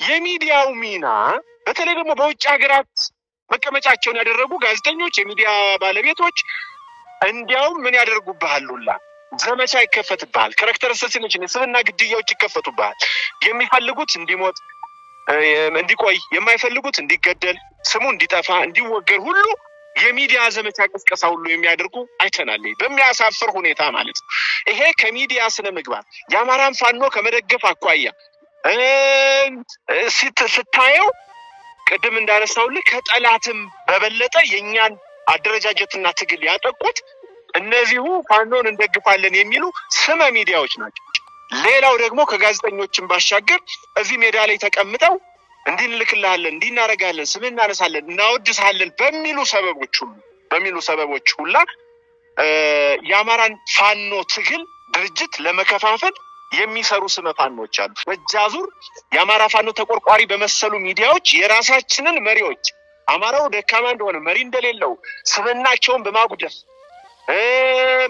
የሚዲያው ሚና በተለይ ደግሞ በውጭ ሀገራት መቀመጫቸውን ያደረጉ ጋዜጠኞች የሚዲያ ባለቤቶች እንዲያው ምን ያደርጉብሃሉላ ዘመቻ ይከፈትብሃል ካራክተር አሳሲኔሽን ስብና ግድያዎች ይከፈቱብሃል የሚፈልጉት እንዲሞት እንዲቆይ የማይፈልጉት እንዲገደል ስሙ እንዲጠፋ እንዲወገር ሁሉ የሚዲያ ዘመቻ ቅስቀሳ ሁሉ የሚያደርጉ አይተናል በሚያሳፍር ሁኔታ ማለት ይሄ ከሚዲያ ስነ ምግባር ያማራን ፋኖ ከመደገፍ አቋያ ስታየው ቀደም እንዳነሳውልህ ከጠላትም በበለጠ የኛን አደረጃጀትና ትግል ያጠቁት እነዚሁ ፋኖን እንደግፋለን የሚሉ ስመ ሚዲያዎች ናቸው ሌላው ደግሞ ከጋዜጠኞችም ባሻገር እዚህ ሜዳ ላይ ተቀምጠው እንዲልክልሃለን እንዲናረጋለን ስምን እናነሳለን እናወድሳለን በሚሉ ሰበቦች ሁላ ያማራን ፋኖ ትግል ድርጅት ለመከፋፈል የሚሰሩ ስመ ፋኖች አሉ በጃዙር ያማራ ፋኖ ተቆርቋሪ በመሰሉ ሚዲያዎች የራሳችንን መሪዎች አማራው ደካማ እንደሆነ መሪ እንደሌለው ስብናቸውን በማጉደፍ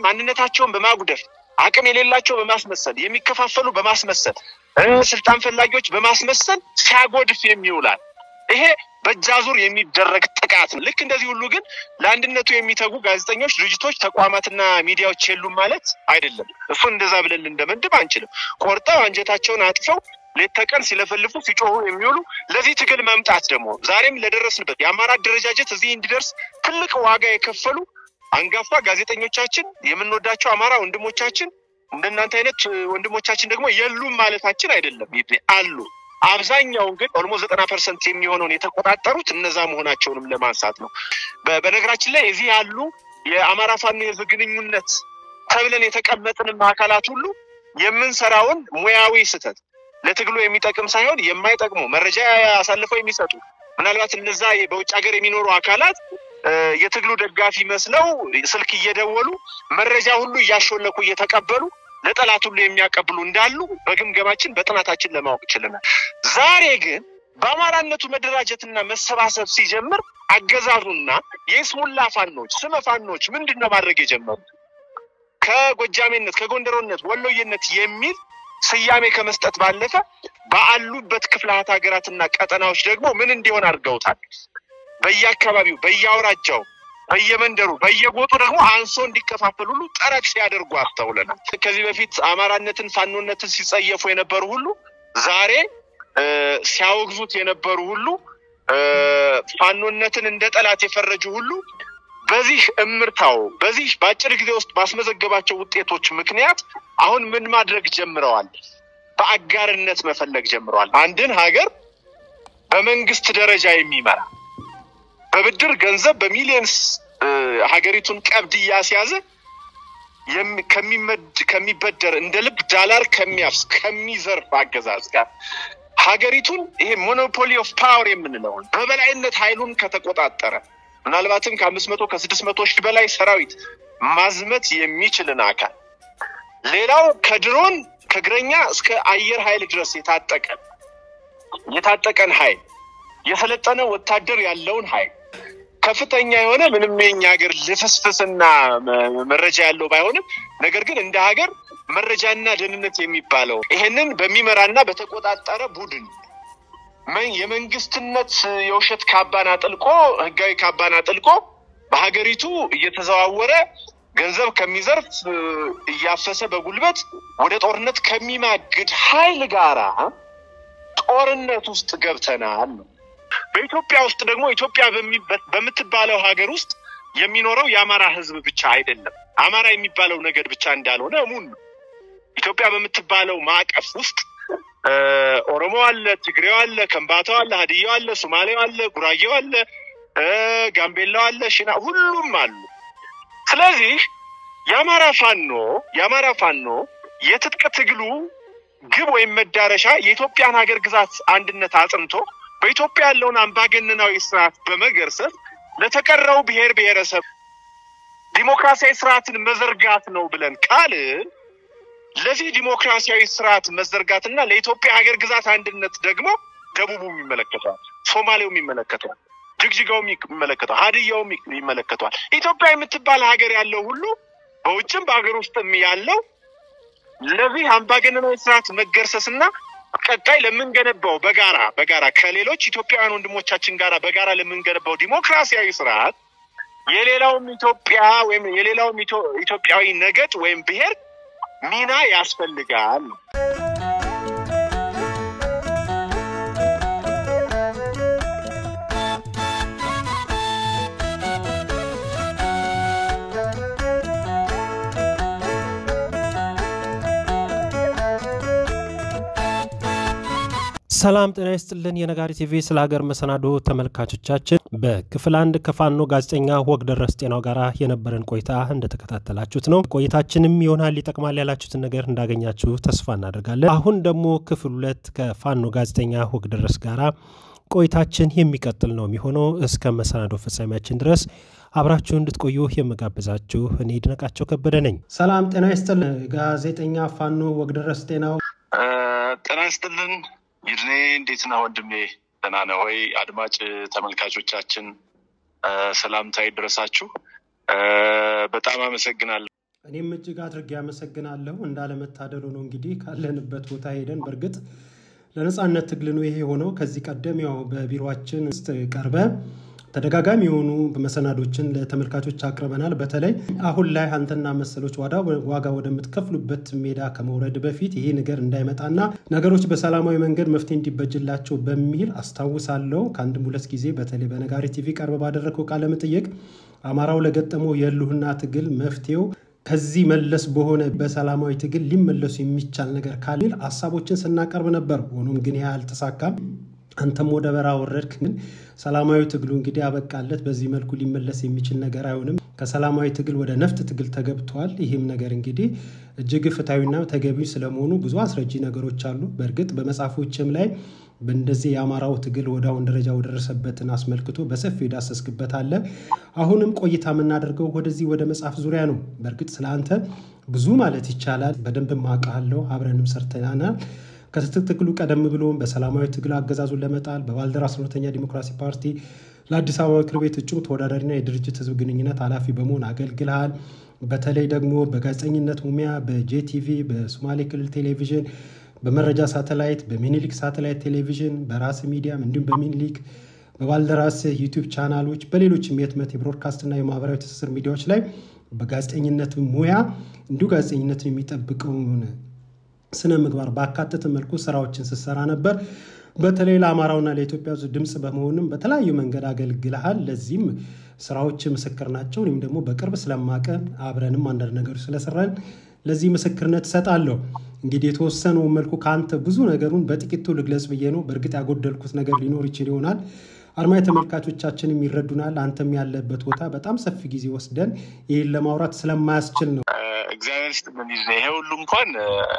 ማንነታቸውን በማጉደፍ አቅም የሌላቸው በማስመሰል የሚከፋፈሉ በማስመሰል ስልጣን ፈላጊዎች በማስመሰል ሲያጎድፍ የሚውላል ይሄ በጃዙር የሚደረግ ጥቃት ነው ልክ እንደዚህ ሁሉ ግን ለአንድነቱ የሚተጉ ጋዜጠኞች ድርጅቶች ተቋማትና ሚዲያዎች የሉም ማለት አይደለም እሱ እንደዛ ብለን እንደመድብ አንችልም ቆርጠው አንጀታቸውን አጥፈው ለተቀን ሲለፈልፉ ሲጮሁ የሚውሉ ለዚህ ትግል መምጣት ደግሞ ዛሬም ለደረስንበት የአማራ አደረጃጀት እዚህ እንዲደርስ ትልቅ ዋጋ የከፈሉ አንጋፋ ጋዜጠኞቻችን የምንወዳቸው አማራ ወንድሞቻችን እንደናንተ አይነት ወንድሞቻችን ደግሞ የሉም ማለታችን አይደለም አሉ አብዛኛው ግን ኦልሞስት 90% የሚሆነውን የተቆጣጠሩት እነዛ መሆናቸውንም ለማንሳት ነው በነገራችን ላይ እዚህ ያሉ የአማራ ፋኖ የዝግንኙነት ተብለን የተቀመጥን አካላት ሁሉ የምንሰራውን ሙያዊ ስተት ለትግሉ የሚጠቅም ሳይሆን የማይጠቅሙ መረጃ ያሳልፈው የሚሰጡ ምናልባት እነዛ በውጭ ሀገር የሚኖሩ አካላት የትግሉ ደጋፊ መስለው ስልክ እየደወሉ መረጃ ሁሉ ያሾለኩ እየተቀበሉ ለጠላት ሁሉ የሚያቀብሉ እንዳሉ በግምገማችን በጥናታችን ለማወቅ ችለናል ዛሬ ግን በአማራነቱ መደራጀትና መሰባሰብ ሲጀምር አገዛዙና የስሙላ ፋኖች ስመ ፋኖች ምንድነው ማድረግ የጀመሩት ከጎጃሜነት ከጎንደሮነት ወሎየነት የሚል ስያሜ ከመስጠት ባለፈ በአሉበት ክፍላት ሀገራትና ቀጠናዎች ደግሞ ምን እንዲሆን አድርገውታል በየአካባቢው በየአውራጃው በየመንደሩ በየጎጡ ደግሞ አንሶ እንዲከፋፈሉ ሁሉ ጥረት ሲያደርጉ አስተውለናል ከዚህ በፊት አማራነትን ፋኖነትን ሲጸየፉ የነበሩ ሁሉ ዛሬ ሲያወግዙት የነበሩ ሁሉ ፋኖነትን እንደ ጠላት የፈረጁ ሁሉ በዚህ እምርታው በዚህ ባጭር ጊዜ ውስጥ ባስመዘገባቸው ውጤቶች ምክንያት አሁን ምን ማድረግ ጀምረዋል በአጋርነት መፈለግ ጀምረዋል አንድን ሀገር በመንግስት ደረጃ የሚመራ በብድር ገንዘብ በሚሊየንስ ሀገሪቱን ቀብድ ያስያዘ ከሚበደር እንደ ልብ ዶላር ከሚያፍስ ከሚዘርፍ አገዛዝ ጋር ሀገሪቱን ይሄ ሞኖፖሊ ኦፍ ፓወር የምንለው በበላይነት ኃይሉን ከተቆጣጠረ ምናልባትም ከ500 ከ600 ሺህ በላይ ሰራዊት ማዝመት የሚችልን አካል ሌላው ከድሮን ከግረኛ እስከ አየር ኃይል ድረስ የታጠቀን ኃይል የሰለጠነ ወታደር ያለውን ኃይል ከፍተኛ የሆነ ምንም የኛ ሀገር ለፍስፍስና መረጃ ያለው ባይሆንም ነገር ግን እንደ ሀገር መረጃና ደህንነት የሚባለው ይሄንን በሚመራና በተቆጣጣረ ቡድን የመንግስትነት የውሸት ካባና ጥልቆ ህጋዊ ካባና ጥልቆ በሀገሪቱ እየተዘዋወረ ገንዘብ ከሚዘርፍ እያፈሰ በጉልበት ወደ ጦርነት ከሚማግድ ኃይል ጋራ ጦርነት ውስጥ ገብተናል በኢትዮጵያ ውስጥ ደግሞ ኢትዮጵያ በምትባለው ሀገር ውስጥ የሚኖረው ያማራ ህዝብ ብቻ አይደለም አማራ የሚባለው ነገድ ብቻ እንዳልሆነ ሙሉ ኢትዮጵያ በምትባለው ማዕቀፍ ውስጥ ኦሮሞ አለ ትግሬው አለ ከምባታው አለ ሀዲያው አለ ሶማሌው አለ ጉራጌው አለ ጋምቤላው አለ ሽና ሁሉም አሉ ስለዚህ ያማራ ፋኖ የትጥቅ ትግሉ ግብ ወይ መዳረሻ የኢትዮጵያን ሀገር ግዛት አንድነት አጽንቶ በኢትዮጵያ ያለውን አምባገነናዊ ስርዓት በመገርሰስ ለተቀረው ብሔር ብሔረሰብ ዲሞክራሲያዊ ስርዓትን መዘርጋት ነው ብለን ቃል ለዚህ ዲሞክራሲያዊ ስርዓት መዘርጋትና ለኢትዮጵያ ሀገር ግዛት አንድነት ደግሞ ደቡቡም ይመለከታል ሶማሌውም ይመለከታል ጅግጅጋውም ይመለከታል ሀዲያውም ይመለከታል ኢትዮጵያ የምትባል ሀገር ያለው ሁሉ በውጭም በአገር ውስጥም ያለው ለዚህ አምባገነናዊ ስርዓት መገርሰስና ቀጣይ ለምንገነባው በጋራ ከሌሎች ኢትዮጵያውያን ወንድሞቻችን ጋራ በጋራ ለምንገነባው ዲሞክራሲያዊ ስርዓት የሌላውም ኢትዮጵያ ወይም የሌላውም ኢትዮጵያዊ ነገድ ወይም ብሔር ሚና ያስፈልጋል። ሰላም ጤና ይስጥልን የነጋሪ ቲቪ ስለ ሀገር መሰናዶ ተመልካቾቻችን በክፍል 1 ከፋኖ ጋዜጠኛ ወግደረስ ጤናው ጋራ የነበረን ቆይታ እንደተከታተላችሁት ነው። ቆይታችንም ይሆናል ሊጠቅማል ያላችሁትን ነገር እንዳገኛችሁ ተስፋ እናደርጋለን። አሁን ደግሞ ክፍል 2 ከፋኖ ጋዜጠኛ ወግደረስ ጋራ ቆይታችን የሚቀጥል ነው የሚሆነው። እስከ መሰናዶ ፍጻሜያችን ድረስ አብራችሁ እንድትቆዩ የምጋብዛችሁ እኔ ድነቃቸው ከበደ ነኝ። ሰላም ጤና ይስጥልን ጋዜጠኛ ፋኖ ወግደረስ ጤናው። ጤና ይስጥልን ይድኔ እንዴት ነው ወንድሜ? ደህና ነህ ወይ? አድማጭ ተመልካቾቻችን ሰላምታ ይድረሳችሁ። በጣም አመሰግናለሁ። እኔም እጅግ አድርጌ አመሰግናለሁ። እንዳለመታደሉ ነው እንግዲህ ካለንበት ቦታ ሄደን በርግጥ ለነጻነት ትግል ነው ይሄ ሆኖ ከዚህ ቀደም ያው በቢሮአችን ቀርበ ተደጋጋሚ የሆኑ መሰናዶችን ለተመልካቾች አቅርበናል። በተለይ አሁን ላይ አንተና መሰሎች ዋጋ ወደምትከፍሉበት ሜዳ ከመውረድ በፊት ይሄ ነገር እንዳይመጣና ነገሮች በሰላማዊ መንገድ መፍትሄ እንዲበጅላቸው በሚል አስታውሳለሁ ከአንድም ሁለት ጊዜ በተለይ በነጋሪ ቲቪ ቀርበ ባደረከው ቃለ መጠይቅ አማራው ለገጠመው የህልውና ትግል መፍትሄው ከዚህ መለስ በሆነ በሰላማዊ ትግል ሊመለሱ የሚቻል ነገር ካለ ሐሳቦችን ስናቀርብ ነበር። ሆኖም ግን ይሄ አልተሳካም። አንተም ወደ በራ ወረድክ። ግን ሰላማዊ ትግሉ እንግዲህ አበቃለት። በዚህ መልኩ ሊመለስ የሚችል ነገር አይሆንም። ከሰላማዊ ትግል ወደ ነፍጥ ትግል ተገብቷል። ይሄም ነገር እንግዲህ እጅግ ፍታዊና ተገቢ ስለመሆኑ ብዙ አስረጂ ነገሮች አሉ። በርግጥ በመጻፎችም ላይ በእንደዚህ ያማራው ትግል ወዳውን ደረጃ ወደረሰበትን አስመልክቶ በሰፊው ዳሰስክበት አለ። አሁንም ቆይታ የምናደርገው ወደ መጻፍ ዙሪያ ነው። በርግጥ ስለአንተ ብዙ ማለት ይቻላል። በደንብ ማቃለው አብረንም ሰርተናል። ከትግሉ ቀደም ብሎ በሰላማዊ ትግል አገዛዙን ለመጣል በባልደራስ ሁለተኛ ዲሞክራሲ ፓርቲ ለአዲስ አበባ ምክር ቤት እጩ ተወዳዳሪና የድርጅት ህዝብ ግንኙነት ኃላፊ በመሆን አገልግለሃል። በተለይ ደግሞ በጋዜጠኝነት ሙያ በጄቲቪ በሶማሌ ክልል ቴሌቪዥን በመረጃ ሳተላይት በሚኒሊክ ሳተላይት ቴሌቪዥን በራስ ሚዲያም እንዲሁም በሚኒሊክ በባልደራስ ዩቲዩብ ቻናሎች በሌሎችም የህትመት የብሮድካስት እና የማህበራዊ ትስስር ሚዲያዎች ላይ በጋዜጠኝነት ሙያ እንዲሁ ጋዜጠኝነትን የሚጠብቀውን ስነ ምግባር ባካተተ መልኩ ስራዎችን ሲሰራ ነበር። በተለይ ለአማራውና ለኢትዮጵያ ድምጽ በመሆንም በተለያዩ መንገድ አገልግለሃል። ለዚህም ስራዎች ምስክር ናቸው። እኔም ደግሞ በቅርብ ስለማቀ አብረንም አንዳንድ ነገሮች ስለሰራን ለዚህ ምስክርነት ሰጣለሁ። እንግዲህ የተወሰነው መልኩ ካንተ ብዙ ነገሩን በጥቂቱ ልግለጽ ብዬ ነው። በርግጥ ያጎደልኩት ነገር ሊኖር ይችል ይሆናል። አድማጭ ተመልካቾቻችንም ይረዱናል። አንተም ያለበት ቦታ በጣም ሰፊ ጊዜ ወስደን ይሄን ለማውራት ስለማያስችል ነው። እግዚአብሔር ይስጥልን ይሄ ሁሉ እንኳን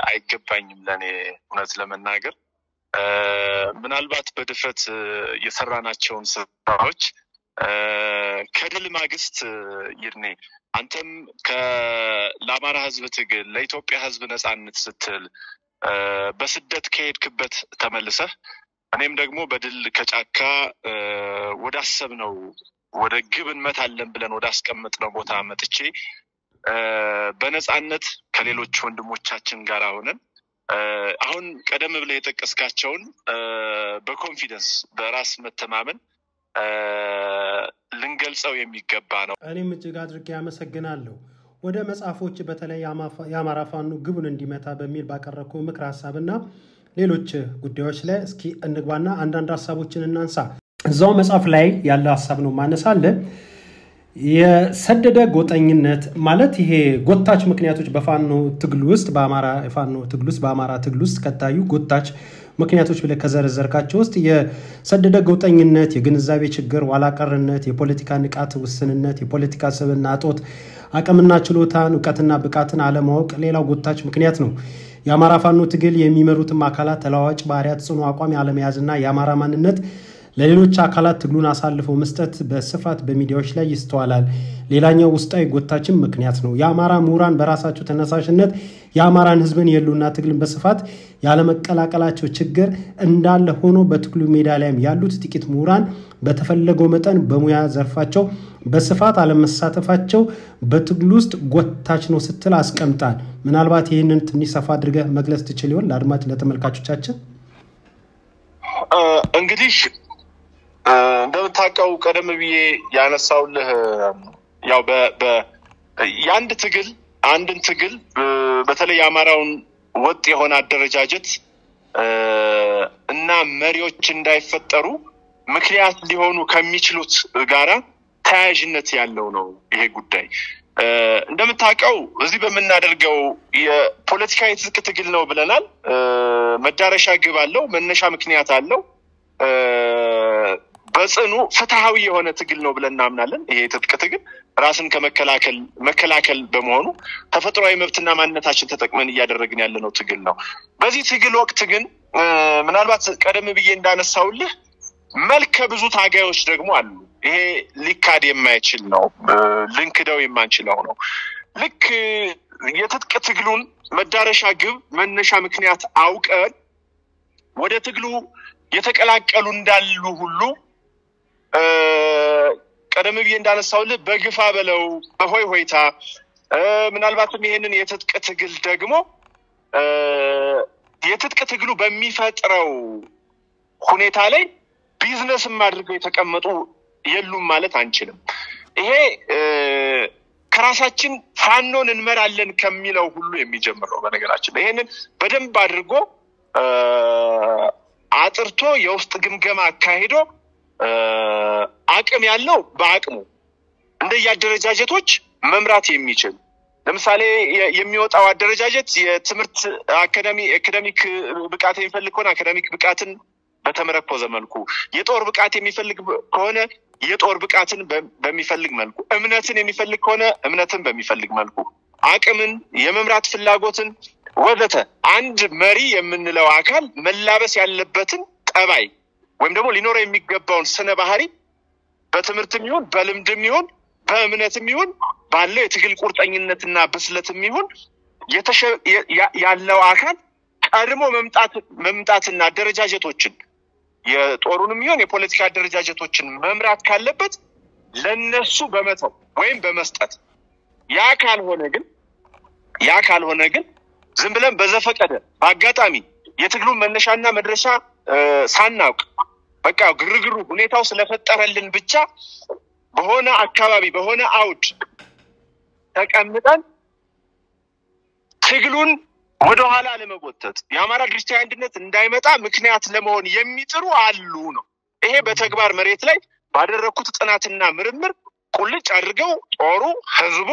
አይገባኝም ለኔ እውነት ለመናገር ምናልባት በድፍረት የሰራናቸውን ስራዎች ከድል ማግስት ይርኔ አንተም ለአማራ ህዝብ ትግል ለኢትዮጵያ ህዝብ ነጻነት ስትል በስደት ከሄድክበት ተመልሰህ እኔም ደግሞ በድል ከጫካ ወዳሰብነው ወደ ግብ እንመታለን ብለን ወዳስቀምጥነው ቦታ መጥቼ በነጻነት ከሌሎች ወንድሞቻችን ጋር ሆነን አሁን ቀደም ብለ የጠቀስካቸውን በኮንፊደንስ በራስ መተማመን ልንገልጸው የሚገባ ነው። እኔም እጅግ አድርጌ አመሰግናለሁ። ወደ መጻፎች በተለይ ያማራ ፋኖ ግቡን እንዲመታ በሚል ባቀረብከው ምክር ሐሳብና ሌሎች ጉዳዮች ላይ እስኪ እንግባና አንዳንድ ሐሳቦችን እናንሳ። እዛው መጻፍ ላይ ያለ ሐሳብ ነው ማነሳለ የሰደደ ጎጠኝነት ማለት ይሄ ጎታች ምክንያቶች በፋኖ ትግል ውስጥ በአማራ ትግል ውስጥ ከታዩ ጎታች ምክንያቶች ብለ ከዘረዘርካቸው ውስጥ የሰደደ ጎጠኝነት፣ የግንዛቤ ችግር፣ ዋላቀርነት፣ የፖለቲካ ንቃት ውስንነት፣ የፖለቲካ ስብዕና እጦት፣ አቅምና ችሎታን ዕውቀትና ብቃትን አለማወቅ ሌላው ጎታች ምክንያት ነው። የአማራ ፋኖ ትግል የሚመሩትም አካላት ተለዋዋጭ ባህሪያት ጽኑ አቋም ያለመያዝና የአማራ ማንነት ለሌሎች አካላት ትግሉን አሳልፈው መስጠት በስፋት በሚዲያዎች ላይ ይስተዋላል። ሌላኛው ውስጣዊ ጎታችን ምክንያት ነው። የአማራ ምሁራን በራሳቸው ተነሳሽነት የአማራን ህዝብን የሉና ትግልን በስፋት ያለመቀላቀላቸው ችግር እንዳለ ሆኖ በትግሉ ሜዳ ላይም ያሉት ጥቂት ምሁራን በተፈለገው መጠን በሙያ ዘርፋቸው በስፋት አለመሳተፋቸው በትግሉ ውስጥ ጎታች ነው ስትል አስቀምጣል። ምናልባት ይሄንን ትንሽ ሰፋ አድርገህ መግለጽ ትችል ይሆን ለአድማጭ ለተመልካቾቻችን? እንግዲህ እንደምታውቀው ቀደም ብዬ ያነሳውልህ ያው አንድን ትግል በተለይ አማራውን ወጥ የሆነ አደረጃጀት እና መሪዎች እንዳይፈጠሩ ምክንያት ሊሆኑ ከሚችሉት ጋራ ተያያዥነት ያለው ነው ይሄ ጉዳይ። እንደምታውቀው እዚህ በመናደርገው የፖለቲካ የትጥቅ ትግል ነው ብለናል። መዳረሻ ግብ አለው፣ መነሻ ምክንያት አለው። በጽኑ ፍትሃዊ የሆነ ትግል ነው ብለን እናምናለን። ይሄ የትጥቅ ትግል ራስን መከላከል በመሆኑ ተፈጥሯዊ መብትና ማንነታችን ተጠቅመን እያደረግን ያለነው ትግል ነው። በዚህ ትግል ወቅት ግን ምናልባት ቀደም ብዬ እንዳነሳውልህ መልከ ብዙ ታጋዮች ደግሞ አሉ። ይሄ ሊካድ የማይችል ነው፣ ልንክደው የማንችለው ነው። ልክ የትጥቅ ትግሉን መዳረሻ ግብ መነሻ ምክንያት አውቀን ወደ ትግሉ የተቀላቀሉ እንዳሉ ሁሉ ቀደም ብዬ እንዳነሳውልህ በግፋ በለው በሆይ ሆይታ ምናልባትም ይሄንን የትጥቅ ትግል ደግሞ የትጥቅ ትግሉ በሚፈጥረው ሁኔታ ላይ ቢዝነስም አድርገው የተቀመጡ የሉም ማለት አንችልም። ይሄ ከራሳችን ፋኖን እንመራለን ከሚለው ሁሉ የሚጀምር ነው። በነገራችን ላይ ይሄንን በደንብ አድርጎ አጥርቶ የውስጥ ግምገማ አካሂዶ አቅም ያለው በአቅሙ እንደያደረጃጀቶች መምራት የሚችል ለምሳሌ የሚወጣው አደረጃጀት የትምህርት አካዳሚክ ብቃት የሚፈልግ ከሆነ አካዳሚክ ብቃትን በተመረኮዘ መልኩ፣ የጦር ብቃት የሚፈልግ ከሆነ የጦር ብቃትን በሚፈልግ መልኩ፣ እምነትን የሚፈልግ ከሆነ እምነትን በሚፈልግ መልኩ፣ አቅምን፣ የመምራት ፍላጎትን ወዘተ አንድ መሪ የምንለው አካል መላበስ ያለበትን ጠባይ ወይም ደግሞ ሊኖረው የሚገባውን ስነ ባህሪ በትምህርትም ይሁን በልምድም ይሁን በእምነትም ይሁን ባለው የትግል ቁርጠኝነትና ብስለትም ይሁን ያለው አካል ቀድሞ መምጣትና አደረጃጀቶችን የጦሩንም ይሁን የፖለቲካ አደረጃጀቶችን መምራት ካለበት ለነሱ በመተው ወይም በመስጠት ያ ካልሆነ ግን ዝም ብለን በዘፈቀደ በአጋጣሚ የትግሉን መነሻና መድረሻ ሳናውቅ በቃ ግርግሩ ሁኔታው ስለፈጠረልን ብቻ በሆነ አካባቢ በሆነ አውድ ተቀምጠን ትግሉን ወደ ኋላ ለመጎተት የአማራ ድርጅታዊ አንድነት እንዳይመጣ ምክንያት ለመሆን የሚጥሩ አሉ ነው። ይሄ በተግባር መሬት ላይ ባደረኩት ጥናትና ምርምር ቁልጭ አድርገው ጦሩ፣ ህዝቡ፣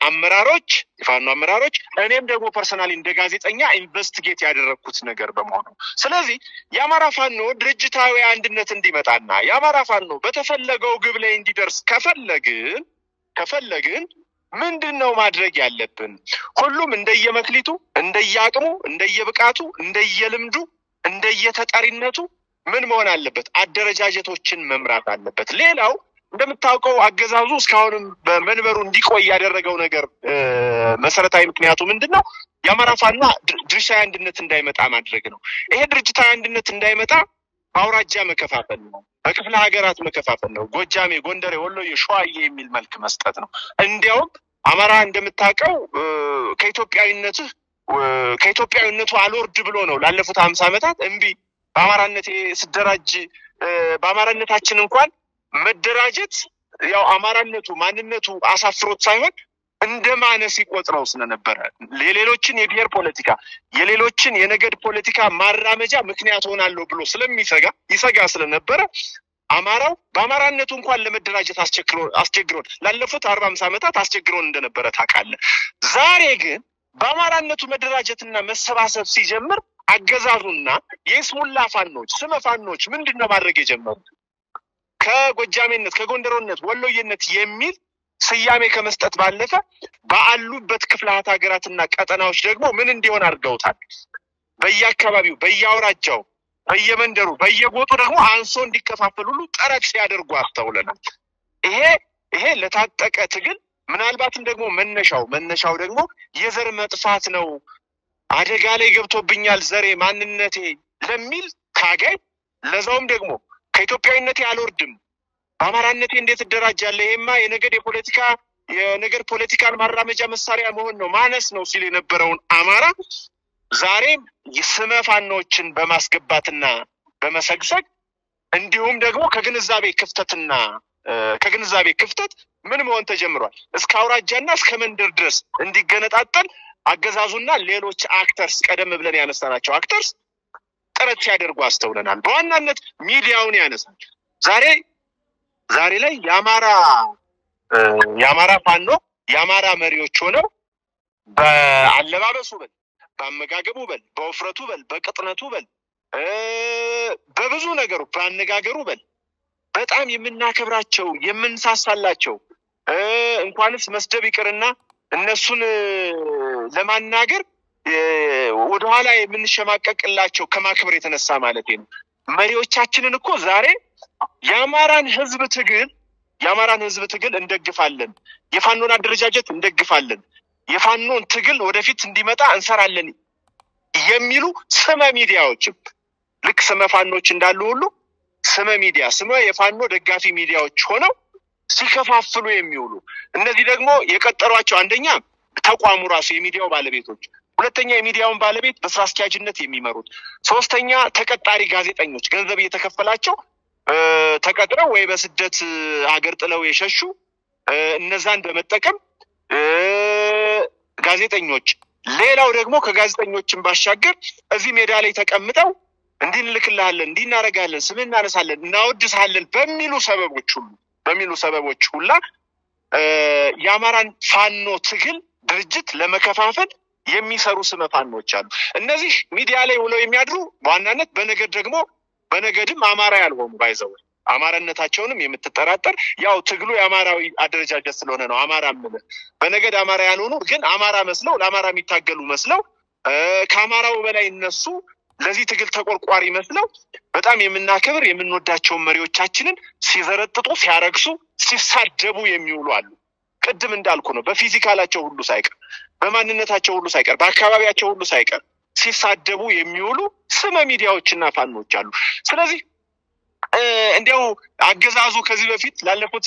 አመራሮች፣ የፋኖ አመራሮች እኔም ደግሞ ፐርሰናሊ እንደ ጋዜጠኛ ኢንቨስቲጌት ያደረኩት ነገር በመሆኑ ስለዚህ የአማራ ፋኖ ድርጅታዊ አንድነት እንዲመጣና የአማራ ፋኖ በተፈለገው ግብ ላይ እንዲደርስ ከፈለግን ምንድነው ማድረግ ያለብን? ሁሉም እንደየመክሊቱ፣ እንደየአቅሙ፣ እንደየብቃቱ፣ እንደየልምዱ፣ እንደየተጠሪነቱ ምን መሆን አለበት? አደረጃጀቶችን መምራት አለበት። ሌላው እንደምታውቀው አገዛዙ እስካሁንም በመንበሩ እንዲቆይ ያደረገው ነገር መሰረታዊ ምክንያቱ ምንድነው? የአማራ ፋኖ ድርጅታዊ አንድነት እንዳይመጣ ማድረግ ነው። ይሄ ድርጅታዊ አንድነት እንዳይመጣ በአውራጃ መከፋፈል ነው፣ በክፍለ ሀገራት መከፋፈል ነው፣ ጎጃሜ፣ ጎንደሬ፣ ወሎዬ፣ ሸዋዬ የሚል መልክ መስጠት ነው። እንዲያውም አማራ እንደምታውቀው ከኢትዮጵያዊነቱ አልወርድ ብሎ ነው ላለፉት 50 ዓመታት እምቢ በአማራነቴ ስደራጅ በአማራነታችን እንኳን መደራጀት ያው አማራነቱ ማንነቱ አሳፍሮት ሳይሆን እንደማነስ ይቆጥረው ስለነበረ የሌሎችን የብሔር ፖለቲካ የሌሎችን የነገድ ፖለቲካ ማራመጃ ምክንያት ሆናለሁ ብሎ ይሰጋ ስለነበረ አማራው በአማራነቱ እንኳን ለመደራጀት አስቸግሮን ላለፉት 40-50 ዓመታት አስቸግሮን እንደነበረ ታውቃለህ። ዛሬ ግን በአማራነቱ መደራጀትና መሰባሰብ ሲጀምር አገዛዙና የስሙላ ፋኖች ስመ ፋኖች ምንድነው ማድረግ የጀመሩት? ከጎጃሜነት፣ ከጎንደሮነት፣ ወሎዬነት የሚል ስያሜ ከመስጠት ባለፈ ባሉበት ክፍላት ሀገራትና ቀጠናዎች ደግሞ ምን እንዲሆን አድርገውታል? በየአካባቢው፣ በየአውራጃው፣ በየመንደሩ፣ በየጎጡ ደግሞ አንሶ እንዲከፋፈል ሁሉ ጥረት ሲያደርጉ አስተውለናል። ይሄ ለታጠቀ ትግል ምናልባትም ደግሞ መነሻው ደግሞ የዘር መጥፋት ነው፣ አደጋ ላይ ገብቶብኛል ዘሬ ማንነቴ ለሚል ታጋይ ለዛውም ደግሞ ከኢትዮጵያዊነቴ አልወርድም በአማራነቴ እንዴት እደራጃለሁ ይሄማ የነገር ፖለቲካን ማራመጃ መሳሪያ መሆን ነው ማነስ ነው ሲል የነበረውን አማራ ዛሬም ስመ ፋኖችን በማስገባትና በመሰግሰግ እንዲሁም ደግሞ ከግንዛቤ ክፍተት ምን መሆን ተጀምሯል እስከ አውራጃና እስከ መንደር ድረስ እንዲገነጣጠል አገዛዙና ሌሎች አክተርስ ቀደም ብለን ያነሳናቸው አክተርስ ጥረት ሲያደርጉ አስተውለናል። በዋናነት ሚዲያውን ያነሳል። ዛሬ ላይ የአማራ ፋኖ የአማራ መሪዎች ሆነው በአለባበሱ በል በአመጋገቡ በል በውፍረቱ በል በቅጥነቱ በል በብዙ ነገሩ ባነጋገሩ በል በጣም የምናከብራቸው የምንሳሳላቸው እንኳንስ መስደብ ይቅርና እነሱን ለማናገር ወደ ኋላ የምንሸማቀቅላቸው ከማክበር የተነሳ ማለት ነው። መሪዎቻችንን እኮ ዛሬ የአማራን ህዝብ ትግል እንደግፋለን፣ የፋኖን አደረጃጀት እንደግፋለን፣ የፋኖን ትግል ወደፊት እንዲመጣ እንሰራለን የሚሉ ስመ ሚዲያዎችም ልክ ስመ ፋኖች እንዳሉ ሁሉ ስመ የፋኖ ደጋፊ ሚዲያዎች ሆነው ሲከፋፍሉ የሚውሉ እነዚህ ደግሞ የቀጠሯቸው አንደኛ ተቋሙ ራሱ የሚዲያው ባለቤቶች፣ ሁለተኛ የሚዲያውን ባለቤት በስራ አስኪያጅነት የሚመሩት፣ ሶስተኛ ተቀጣሪ ጋዜጠኞች ገንዘብ እየተከፈላቸው ተቀጥረው ወይ በስደት ሀገር ጥለው የሸሹ እነዛን በመጠቀም ጋዜጠኞች፣ ሌላው ደግሞ ከጋዜጠኞችን ባሻገር እዚህ ሜዳ ላይ ተቀምጠው እንዲንልክልሃለን እንዲናረጋለን ስምን እናነሳለን እናወድሳለን በሚሉ ሰበቦች ሁላ የአማራን ፋኖ ትግል ድርጅት ለመከፋፈል የሚሰሩ ስመ ፋኖች አሉ። እነዚህ ሚዲያ ላይ ውለው የሚያድሩ በዋናነት በነገድም አማራ ያልሆኑ ባይዘው አማራነታቸውንም የምትጠራጠር ያው ትግሉ የአማራዊ አደረጃጀት ስለሆነ ነው አማራ ማለት በነገድ አማራ ያልሆኑ ግን አማራ መስለው ለአማራ የሚታገሉ መስለው ከአማራው በላይ እነሱ ለዚህ ትግል ተቆርቋሪ መስለው በጣም የምናከብር የምንወዳቸው መሪዎቻችንን ሲዘረጥጡ ሲያረክሱ ሲሳደቡ የሚውሉ አሉ። ቅድም እንዳልኩ ነው በፊዚካላቸው ሁሉ ሳይቀር በማንነታቸው ሁሉ ሳይቀር በአካባቢያቸው ሁሉ ሳይቀር ሲሳደቡ የሚውሉ ስመ ሚዲያዎችና ፋኖች አሉ። ስለዚህ እንዲያው አገዛዙ ከዚህ በፊት ላለፉት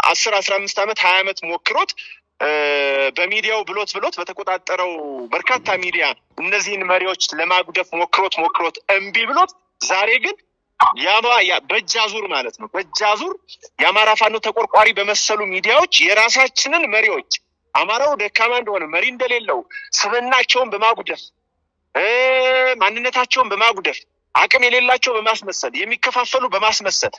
10-15 ዓመት 20 ዓመት ሞክሮት በሚዲያው ብሎት በተቆጣጠረው በርካታ ሚዲያ እነዚህን መሪዎች ለማጉደፍ ሞክሮት እምቢ ብሎት ዛሬ ግን በእጃዙር ማለት ነው በእጃዙር የአማራ ፋኖ ተቆርቋሪ በመሰሉ ሚዲያዎች የራሳችንን መሪዎች አማራው ደካማ እንደሆነ መሪ እንደሌለው ስብናቸውን በማጉደፍ ማንነታቸውን በማጉደፍ አቅም የሌላቸው በማስመሰል የሚከፋፈሉ በማስመሰል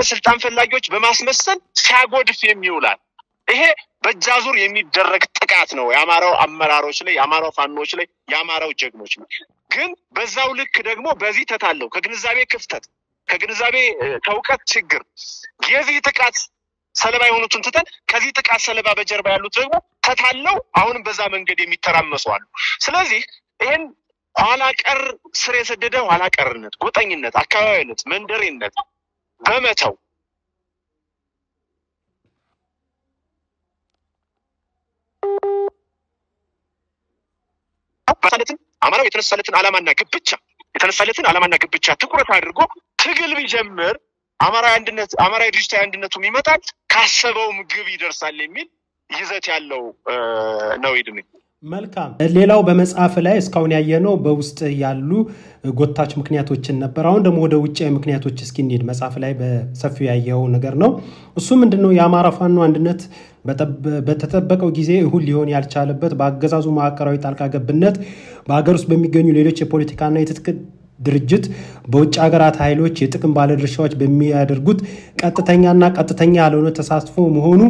ስልጣን ፈላጊዎች በማስመሰል ሲያጎድፍ የሚውላል። ይሄ በእጃዙር የሚደረግ ጥቃት ነው የአማራው አመራሮች ላይ የአማራው ፋኖች ላይ የአማራው ጀግኖች ላይ። ግን በዛው ልክ ደግሞ በዚህ ተታለው ከግንዛቤ ከእውቀት ችግር የዚህ ጥቃት ሰለባ የሆኑትን ትተን ከዚህ ጥቃት ሰለባ በጀርባ ያሉት ደግሞ ተታለው አሁንም በዛ መንገድ የሚተራመሱ አሉ። ስለዚህ ይሄን ኋላ ቀር ስር የሰደደ ኋላ ቀርነት፣ ጎጠኝነት፣ አካባቢነት፣ መንደሬነት በመተው አማራው የተነሳለትን ዓላማና ግብ ብቻ ትኩረት አድርጎ ትግል ቢጀምር አማራዊ ድርጅታዊ አንድነቱም ይመጣል ካሰበውም ግብ ይደርሳል የሚል ይዘት ያለው ነው። ይድም መልካም። ሌላው በመጽሐፍ ላይ እስካሁን ያየነው በውስጥ ያሉ ጎታች ምክንያቶችን ነበር። አሁን ደግሞ ወደ ውጭ ምክንያቶች እስኪ እንሂድ። መጽሐፍ ላይ በሰፊው ያየው ነገር ነው። እሱ ምንድነው? የአማራ ፋኖ አንድነት በተጠበቀው ጊዜ እሁን ሊሆን ያልቻለበት በአገዛዙ ማዕከላዊ ጣልቃ ገብነት በአገር ውስጥ በሚገኙ ሌሎች የፖለቲካና የትጥቅ ድርጅት በውጭ ሀገራት ኃይሎች የጥቅም ባለድርሻዎች በሚያደርጉት ቀጥተኛ ያልሆነ ተሳትፎ መሆኑ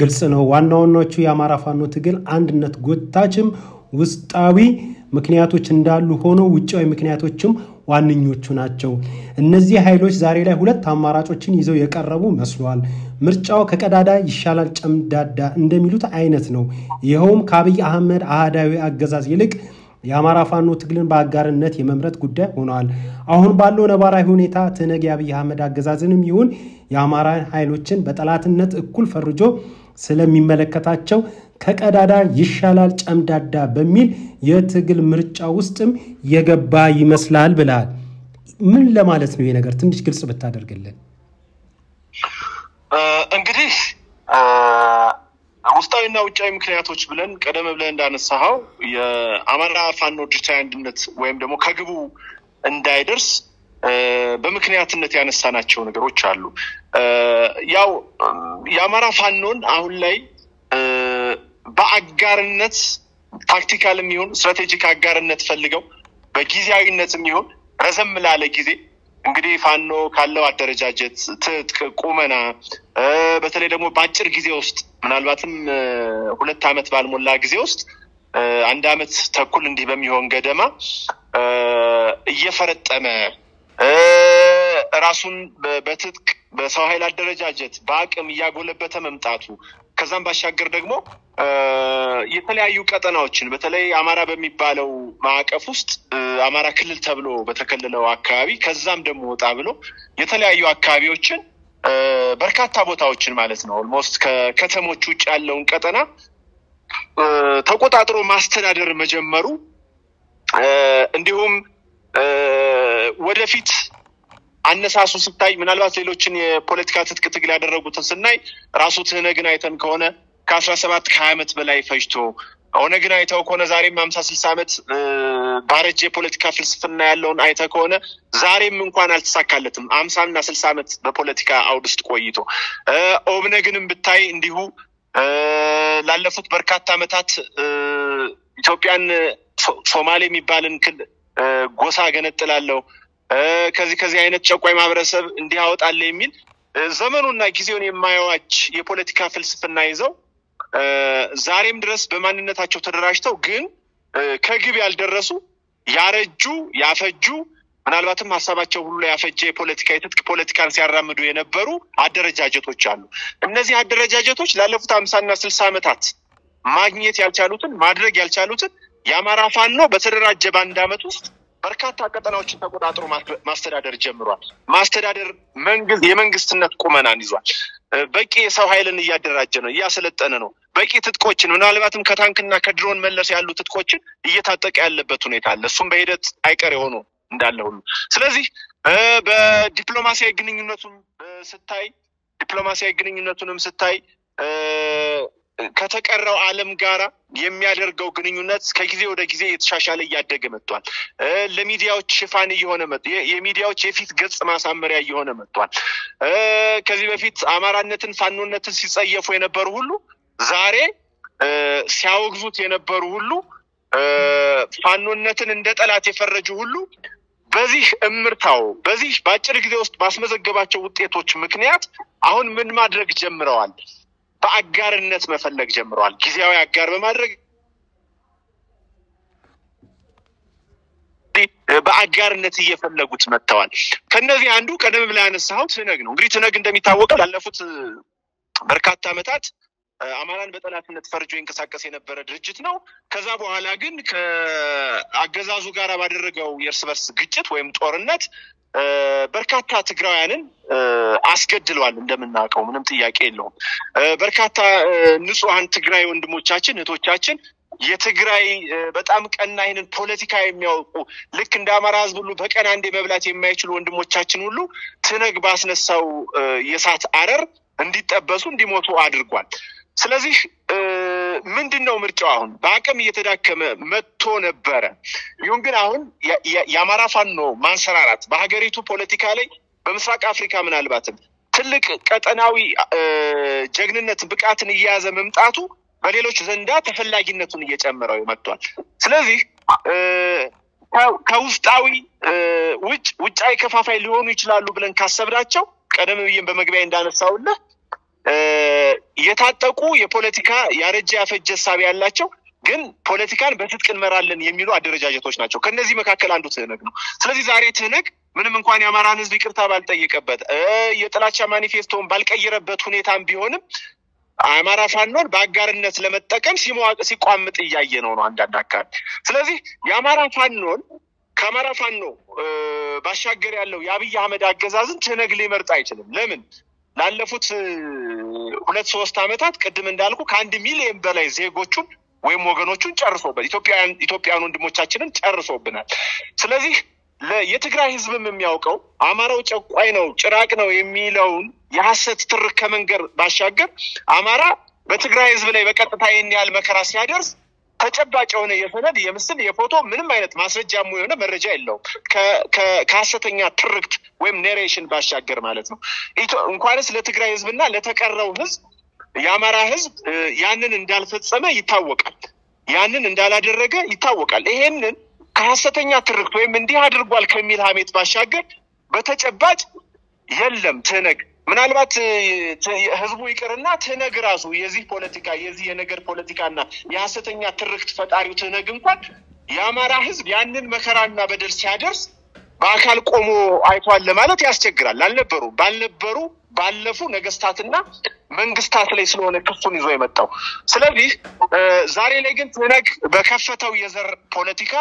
ግልጽ ነው። ዋናዎቹ የአማራ ፋኖ ትግል አንድነት ጎታችም ውስጣዊ ምክንያቶች እንዳሉ ሆነው ውጫዊ ምክንያቶችም ዋንኞቹ ናቸው። እነዚህ ኃይሎች ዛሬ ላይ ሁለት አማራጮችን ይዘው የቀረቡ መስሏል። ምርጫው ከቀዳዳ ይሻላል ጨምዳዳ እንደሚሉት አይነት ነው። ይሄውም ከአብይ አህመድ አህዳዊ አገዛዝ ይልቅ የአማራ ፋኖ ትግልን በአጋርነት የመምረጥ ጉዳይ ሆኗል። አሁን ባለው ነባራዊ ሁኔታ ተነግ የአብይ አህመድ አገዛዝንም ይሁን የአማራ ኃይሎችን በጠላትነት እኩል ፈርጆ ስለሚመለከታቸው ከቀዳዳ ይሻላል ጨምዳዳ በሚል የትግል ምርጫ ውስጥም የገባ ይመስላል ብላል። ምን ለማለት ነው ይሄ ነገር? ትንሽ ግልጽ ብታደርግልን። እንግዲህ ውስጣዊና ውጫዊ ምክንያቶች ብለን ቀደም ብለን እንዳነሳው የአማራ ፋኖ ድርጅታዊ አንድነት ወይም ደግሞ ከግቡ እንዳይደርስ በምክንያትነት ያነሳናቸው ነገሮች አሉ። ያው የአማራ ፋኖን አሁን ላይ በአጋርነት ታክቲካልም ይሁን ስትራቴጂክ አጋርነት ፈልገው በጊዜያዊነትም ይሁን ረዘም ላለ ጊዜ እንግዲህ ፋኖ ካለው አደረጃጀት ትጥቅ ቁመና በተለይ ደግሞ በአጭር ጊዜ ውስጥ ምናልባትም 2 ዓመት ባልሞላ ጊዜ ውስጥ 1 ዓመት ተኩል እንዲህ በሚሆን ገደማ እየፈረጠመ ራሱን በትጥቅ በሰው ኃይል አደረጃጀት በአቅም እያጎለበተ መምጣቱ ከዛም ባሻገር ደግሞ የተለያዩ ቀጠናዎችን በተለይ አማራ በሚባለው ማዕቀፍ ውስጥ አማራ ክልል ተብሎ በተከለለው አካባቢ ከዛም ደግሞ ወጣ ብሎ የተለያዩ አካባቢዎችን በርካታ ቦታዎችን ማለት ነው ኦልሞስት ከከተሞች ውጭ ያለውን ቀጠና ተቆጣጥሮ ማስተዳደር መጀመሩ እንዲሁም ወደፊት አነሳሱ ስታይ ምናልባት ሌሎችን የፖለቲካ ትጥቅ ትግል ያደረጉትን ስናይ ራሱ ትህነግን አይተን ከሆነ ከ17 ከ20 በላይ ፈጅቶ ኦነግን አይተው ከሆነ ዛሬም 50-60 ዓመት ባረጀ ፖለቲካ ፍልስፍና ያለውን አይተ ከሆነ ዛሬም እንኳን አልተሳካለትም 50 እና 60 ዓመት በፖለቲካ አውድ ውስጥ ቆይቶ ኦብነግንም ብታይ እንዲሁ ላለፉት በርካታ ዓመታት ኢትዮጵያን ሶማሌ የሚባልን ጎሳ ገነጥላለው ከዚህ አይነት ጨቋይ ማህበረሰብ እንዲያወጣል የሚል ዘመኑና ጊዜውን የማይዋጅ የፖለቲካ ፍልስፍና ይዘው ዛሬም ድረስ በማንነታቸው ተደራጅተው ግን ከግብ ያልደረሱ ያረጁ ያፈጁ ምናልባትም ሐሳባቸው ሁሉ ያፈጀ የፖለቲካ የትጥቅ ፖለቲካን ሲያራምዱ የነበሩ አደረጃጀቶች አሉ። እነዚህ አደረጃጀቶች ላለፉት 50 እና 60 ዓመታት ማግኘት ያልቻሉትን ማድረግ ያልቻሉትን የአማራ ፋኖ በተደራጀ ባንድ ዓመት ውስጥ በርካታ ቀጠናዎችን ተቆጣጥሮ ማስተዳደር ጀምሯል። ማስተዳደር የመንግስትነት ቁመናን ይዟል። በቂ የሰው ኃይልን እያደራጀ ነው፣ እያሰለጠነ ነው። በቂ ትጥቆችን ምናልባትም ከታንክና ከድሮን መለስ ያሉ ትጥቆችን እየታጠቀ ያለበት ሁኔታ አለ። እሱም በሂደት አይቀር የሆኑ እንዳለ ሁሉ ስለዚህ በዲፕሎማሲያዊ ግንኙነቱንም ስታይ ከተቀረው ዓለም ጋራ የሚያደርገው ግንኙነት ከጊዜ ወደ ጊዜ የተሻሻለ እያደገ መጥቷል። ለሚዲያዎች ሽፋን እየሆነ የሚዲያዎች የፊት ገጽ ማሳመሪያ እየሆነ መጥቷል። ከዚህ በፊት አማራነትን ፋኖነትን ሲጸየፉ የነበሩ ሁሉ ዛሬ ሲያወግዙት የነበሩ ሁሉ ፋኖነትን እንደ ጠላት የፈረጁ ሁሉ በዚህ እምርታው በዚህ በአጭር ጊዜ ውስጥ ባስመዘገባቸው ውጤቶች ምክንያት አሁን ምን ማድረግ ጀምረዋል? በአጋርነት መፈለግ ጀምረዋል። ጊዜያዊ አጋር በማድረግ በአጋርነት እየፈለጉት መጥተዋል። ከነዚህ አንዱ ቀደም ብለህ ያነሳኸው ትህነግ ነው። እንግዲህ ትህነግ እንደሚታወቀው ላለፉት በርካታ ዓመታት አማራን በጠላትነት ፈርጆ ይንቀሳቀስ የነበረ ድርጅት ነው። ከዛ በኋላ ግን ከአገዛዙ ጋር ባደረገው የእርስ በርስ ግጭት ወይም ጦርነት በርካታ ትግራውያንን አስገድለዋል። እንደምናውቀው ምንም ጥያቄ የለውም። በርካታ ንጹሃን ትግራይ ወንድሞቻችን እህቶቻችን የትግራይ በጣም ቀና ይሄንን ፖለቲካ የሚያውቁ ልክ እንደ አማራ ህዝብ ሁሉ በቀን አንዴ መብላት የማይችሉ ወንድሞቻችን ሁሉ ትነግ ባስነሳው የሳት አረር እንዲጠበሱ እንዲሞቱ አድርጓል። ስለዚህ ምንድነው ምርጫው? አሁን በአቅም እየተዳከመ መጥቶ ነበረ። ይሁን ግን አሁን የአማራ ፋኖ ማንሰራራት በሀገሪቱ ፖለቲካ ላይ በምስራቅ አፍሪካ ምናልባትም ትልቅ ቀጠናዊ ጀግንነት ብቃትን እየያዘ መምጣቱ በሌሎች ዘንዳ ተፈላጊነቱን እየጨመረው መጥቷል። ስለዚህ ከውስጣዊ ውጫዊ ከፋፋይ ሊሆኑ ይችላሉ ብለን ካሰብናቸው ቀደም ብዬን በመግቢያ እንዳነሳውልህ የታጠቁ የፖለቲካ ያረጀ ያፈጀ ሐሳብ ያላቸው ግን ፖለቲካን በትጥቅ እንመራለን የሚሉ አደረጃጀቶች ናቸው። ከነዚህ መካከል አንዱ ትህነግ ነው። ስለዚህ ዛሬ ትህነግ ምንም እንኳን የአማራን ህዝብ ይቅርታ ባልጠየቀበት የጥላቻ ማኒፌስቶን ባልቀየረበት ሁኔታም ቢሆንም አማራ ፋኖን በአጋርነት ለመጠቀም ሲቋምጥ እያየ ነው አንዳንድ አካባቢ። ስለዚህ የአማራ ፋኖን ከአማራ ፋኖ ባሻገር ያለው የአብይ አህመድ አገዛዝን ትህነግ ሊመርጥ አይችልም። ለምን? ላለፉት 2-3 ዓመታት ቅድም እንዳልኩ ከ1 ሚሊዮን በላይ ዜጎቹን ወይም ወገኖቹን ጨርሶበት ኢትዮጵያን ወንድሞቻችንን ጨርሶብናል። ስለዚህ የትግራይ ህዝብም የሚያውቀው አማራው ጨቋይ ነው ጭራቅ ነው የሚለውን የሐሰት ትርክ ከመንገር ባሻገር አማራ በትግራይ ህዝብ ላይ በቀጥታ ያህል መከራ ሲያደርስ ተጨባጭ የሆነ የሰነድ የምስል የፎቶ ምንም አይነት ማስረጃም የሆነ መረጃ የለውም ከሐሰተኛ ትርክት ወይም ኔሬሽን ባሻገር ማለት ነው። እንኳንስ ለትግራይ ህዝብና ለተቀረው ህዝብ የአማራ ህዝብ ያንን እንዳልፈጸመ ይታወቃል፣ ያንን እንዳላደረገ ይታወቃል። ይሄንን ከሐሰተኛ ትርክት ወይም እንዲህ አድርጓል ከሚል ሀሜት ባሻገር በተጨባጭ የለም ትነግ ምናልባት ህዝቡ ይቀርና ትነግ ራሱ የዚህ ፖለቲካ የዚህ የነገር ፖለቲካና የሐሰተኛ ትርክት ፈጣሪው ትነግ እንኳን የአማራ ህዝብ ያንን መከራና በደል ሲያደርስ በአካል ቆሞ አይቷል ለማለት ያስቸግራል። ባልነበሩ ባለፉ ነገስታትና መንግስታት ላይ ስለሆነ ክፉን ይዞ የመጣው። ስለዚህ ዛሬ ላይ ግን ትነግ በከፈተው የዘር ፖለቲካ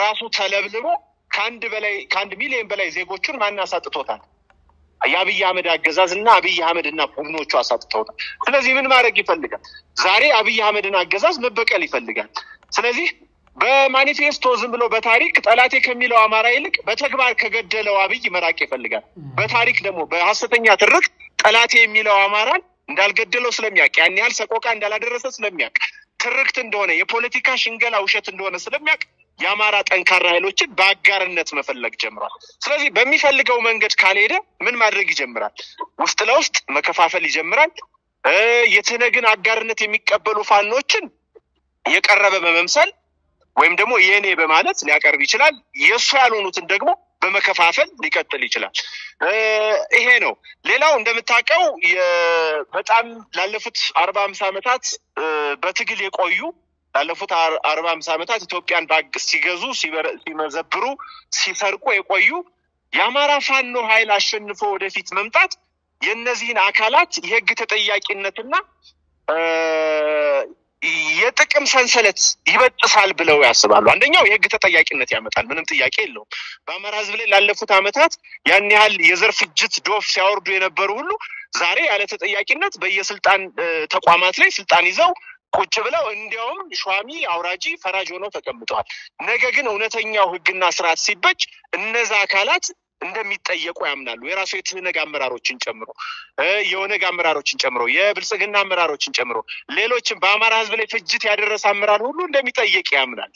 ራሱ ተለብልቦ ከአንድ ሚሊዮን በላይ ዜጎቹን ማናሳጥቶታል። የአብይ አህመድ አገዛዝና አብይ አህመድና ቡድኖቹ አሳጥተውታል። ስለዚህ ምን ማድረግ ይፈልጋል? ዛሬ አብይ አህመድን አገዛዝ መበቀል ይፈልጋል። ስለዚህ በማኒፌስቶ ዝም ብሎ በታሪክ ጠላቴ ከሚለው አማራ ይልቅ በተግባር ከገደለው አብይ መራቅ ይፈልጋል። በታሪክ ደግሞ በሐሰተኛ ትርክት ጠላቴ የሚለው አማራን እንዳልገደለው ስለሚያውቅ ያን ያህል ሰቆቃ እንዳላደረሰ ስለሚያውቅ ትርክት እንደሆነ የፖለቲካ ሽንገላ ውሸት እንደሆነ ስለሚያውቅ የአማራ ጠንካራ ኃይሎችን በአጋርነት መፈለግ ጀምሯል። ስለዚህ በሚፈልገው መንገድ ካልሄደ ምን ማድረግ ይጀምራል? ውስጥ ለውስጥ መከፋፈል ይጀምራል። የትነግን አጋርነት የሚቀበሉ ፋኖችን የቀረበ በመምሰል ወይም ደግሞ የኔ በማለት ሊያቀርብ ይችላል። የሱ ያልሆኑትን ደግሞ በመከፋፈል ሊቀጥል ይችላል። ይሄ ነው። ሌላው እንደምታውቀው በጣም ላለፉት 40-50 ዓመታት በትግል የቆዩ ላለፉት 40-50 ዓመታት ኢትዮጵያን ባግ ሲገዙ ሲመዘብሩ ሲሰርቁ የቆዩ የአማራ ፋኖ ኃይል አሸንፎ ወደፊት መምጣት የነዚህን አካላት የህግ ተጠያቂነትና የጥቅም ሰንሰለት ይበጥሳል ብለው ያስባሉ። አንደኛው የህግ ተጠያቂነት ያመጣል፣ ምንም ጥያቄ የለውም። በአማራ ህዝብ ላይ ላለፉት ዓመታት ያን ያህል የዘር ፍጅት ዶፍ ሲያወርዱ የነበሩ ሁሉ ዛሬ ያለ ተጠያቂነት በየስልጣን ተቋማት ላይ ስልጣን ይዘው ቁጭ ብለው እንዲያውም ሿሚ አውራጂ ፈራጅ ሆነው ተቀምጠዋል። ነገ ግን እውነተኛው ህግና ስርዓት ሲበጅ እነዛ አካላት እንደሚጠየቁ ያምናሉ። የራሱ የትነግ አመራሮችን ጨምሮ የኦነግ አመራሮችን ጨምሮ የብልጽግና አመራሮችን ጨምሮ ሌሎችም በአማራ ህዝብ ላይ ፍጅት ያደረሰ አመራር ሁሉ እንደሚጠየቅ ያምናል።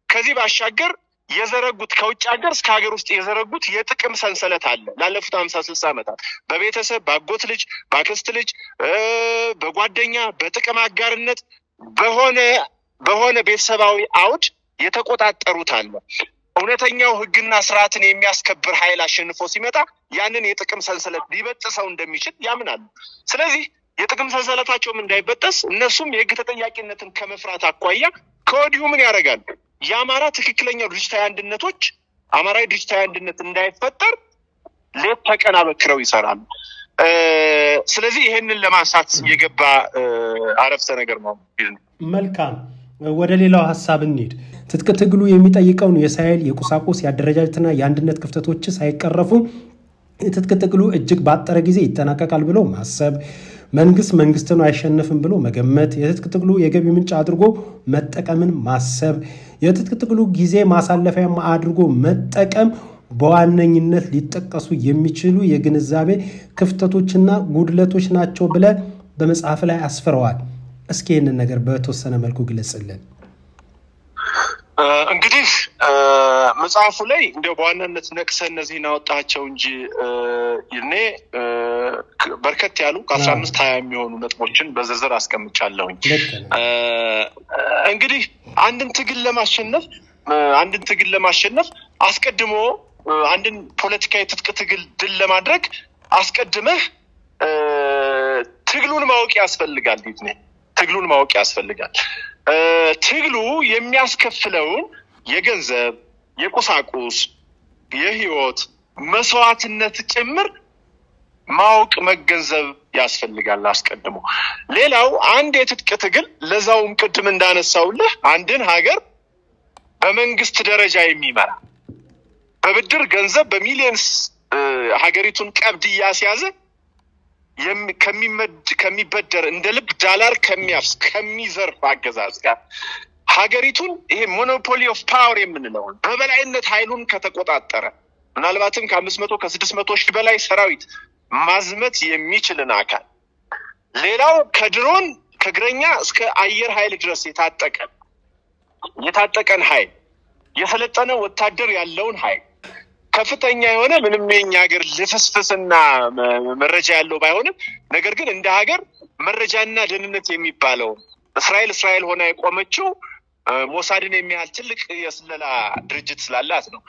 ከዚህ ባሻገር የዘረጉት ከውጭ ሀገር እስከ ሀገር ውስጥ የዘረጉት የጥቅም ሰንሰለት አለ። ላለፉት 50-60 ዓመታት በቤተሰብ ባጎት ልጅ ባክስት ልጅ በጓደኛ በጥቅም አጋርነት በሆነ ቤተሰባዊ አውድ የተቆጣጠሩት አለ። እውነተኛው ህግና ስርዓትን የሚያስከብር ኃይል አሸንፎ ሲመጣ ያንን የጥቅም ሰንሰለት ሊበጥሰው እንደሚችል ያምናሉ። ስለዚህ የጥቅም ሰንሰለታቸውም እንዳይበጠስ እነሱም የህግ ተጠያቂነትን ከመፍራት አኳያ ከወዲሁ ምን ያደርጋሉ? የአማራ ትክክለኛው ድርጅታዊ አንድነቶች አማራዊ ድርጅታዊ አንድነት እንዳይፈጠር ሌት ተቀን አበክረው ይሰራሉ። ስለዚህ ይሄንን ለማንሳት የገባ አረፍተ ነገር ነው። መልካም፣ ወደ ሌላው ሐሳብ እንሂድ። ትጥቅ ትግሉ የሚጠይቀውን የሳይል የቁሳቁስ ያደረጃጀትና የአንድነት ክፍተቶች ሳይቀረፉ ትጥቅ ትግሉ እጅግ ባጠረ ጊዜ ይጠናቀቃል ብሎ ማሰብ፣ መንግስትን አይሸነፍም ብሎ መገመት፣ የትጥቅ ትግሉ የገቢ ምንጭ አድርጎ መጠቀምን ማሰብ፣ የትጥቅ ትግሉ ጊዜ ማሳለፊያ አድርጎ መጠቀም በዋነኝነት ሊጠቀሱ የሚችሉ የግንዛቤ ክፍተቶችና ጉድለቶች ናቸው ብለ በመጽሐፍ ላይ አስፈረዋል። እስኪ ይህንን ነገር በተወሰነ መልኩ ግለጽልን። እንግዲህ መጽሐፉ ላይ እንደው በዋናነት ነቅሰ እነዚህን አወጣቸው እንጂ እኔ በርከት ያሉ ከ15-20 የሚሆኑ ነጥቦችን በዝርዝር አስቀምጫለሁኝ። እንግዲህ አንድን ትግል ለማሸነፍ አስቀድሞ አንድን ፖለቲካዊ ትጥቅ ትግል ድል ለማድረግ አስቀድመህ ትግሉን ማወቅ ያስፈልጋል። ትግሉን ማወቅ ያስፈልጋል። ትግሉ የሚያስከፍለውን የገንዘብ፣ የቁሳቁስ፣ የህይወት መስዋዕትነት ጭምር ማወቅ መገንዘብ ያስፈልጋል አስቀድሞ። ሌላው አንድ የትጥቅ ትግል ለዛውም ቅድም እንዳነሳውልህ አንድን ሀገር በመንግስት ደረጃ የሚመራ በብድር ገንዘብ በሚሊዮንስ ሀገሪቱን ቀብድ ያስያዘ ከሚበደር እንደ ልብ ዳላር ከሚዘርፍ አገዛዝ ጋር ሀገሪቱን ይሄ ሞኖፖሊ ኦፍ ፓወር የምንለው በበላይነት ኃይሉን ከተቆጣጠረ ምናልባትም ከ500 ከ600 ሺህ በላይ ሰራዊት ማዝመት የሚችልን አካል ሌላው ከድሮን ከእግረኛ እስከ አየር ኃይል ድረስ የታጠቀ የታጠቀን ኃይል የሰለጠነ ወታደር ያለውን ኃይል ከፍተኛ የሆነ ምንም የኛ ሀገር ልፍስፍስና መረጃ ያለው ባይሆንም ነገር ግን እንደ ሀገር መረጃና ደህንነት የሚባለው እስራኤል ሆና የቆመችው ሞሳድን የሚያህል ትልቅ የስለላ ድርጅት ስላላት ነው።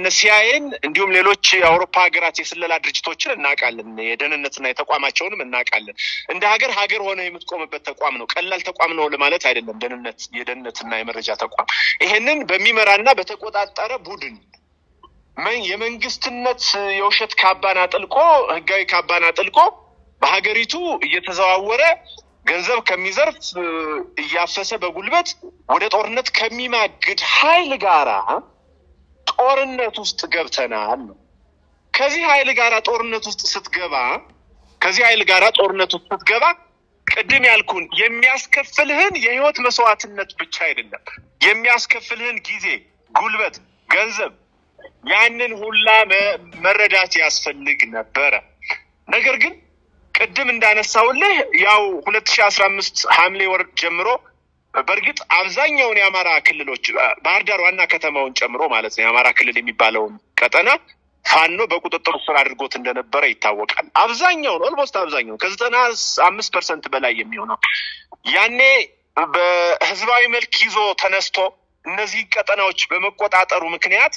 ነሲያይን እንዲሁም ሌሎች የአውሮፓ ሀገራት የስለላ ድርጅቶችን እናውቃለን። የደህንነትና የተቋማቸውንም እናውቃለን። እንደ ሀገር ሆነ የምትቆምበት ተቋም ነው። ቀላል ተቋም ነው ለማለት አይደለም። የደህንነትና የመረጃ ተቋም ይሄንን በሚመራና በተቆጣጣረ ቡድን የመንግስትነት የውሸት ካባና ጥልቆ ህጋዊ ካባና ጥልቆ በሀገሪቱ እየተዘዋወረ ገንዘብ ከሚዘርፍ እያፈሰ በጉልበት ወደ ጦርነት ከሚማግድ ኃይል ጋራ ጦርነት ውስጥ ገብተናል። ከዚህ ኃይል ጋራ ጦርነት ውስጥ ስትገባ ቅድም ያልኩን የሚያስከፍልህን የህይወት መስዋዕትነት ብቻ አይደለም የሚያስከፍልህን ጊዜ፣ ጉልበት፣ ገንዘብ ያንን ሁላ መረዳት ያስፈልግ ነበር። ነገር ግን ቅድም እንዳነሳውልህ ያው 2015 ሐምሌ ወር ጀምሮ በርግጥ አብዛኛውን የአማራ ክልሎች ባህር ዳር ዋና ከተማውን ጨምሮ ማለት ነው የአማራ ክልል የሚባለው ቀጠና ፋኖ በቁጥጥር ስር አድርጎት እንደነበረ ይታወቃል። ኦልሞስት አብዛኛው ከ95% በላይ የሚሆነው ያኔ በህዝባዊ መልክ ይዞ ተነስቶ እነዚህ ቀጠናዎች በመቆጣጠሩ ምክንያት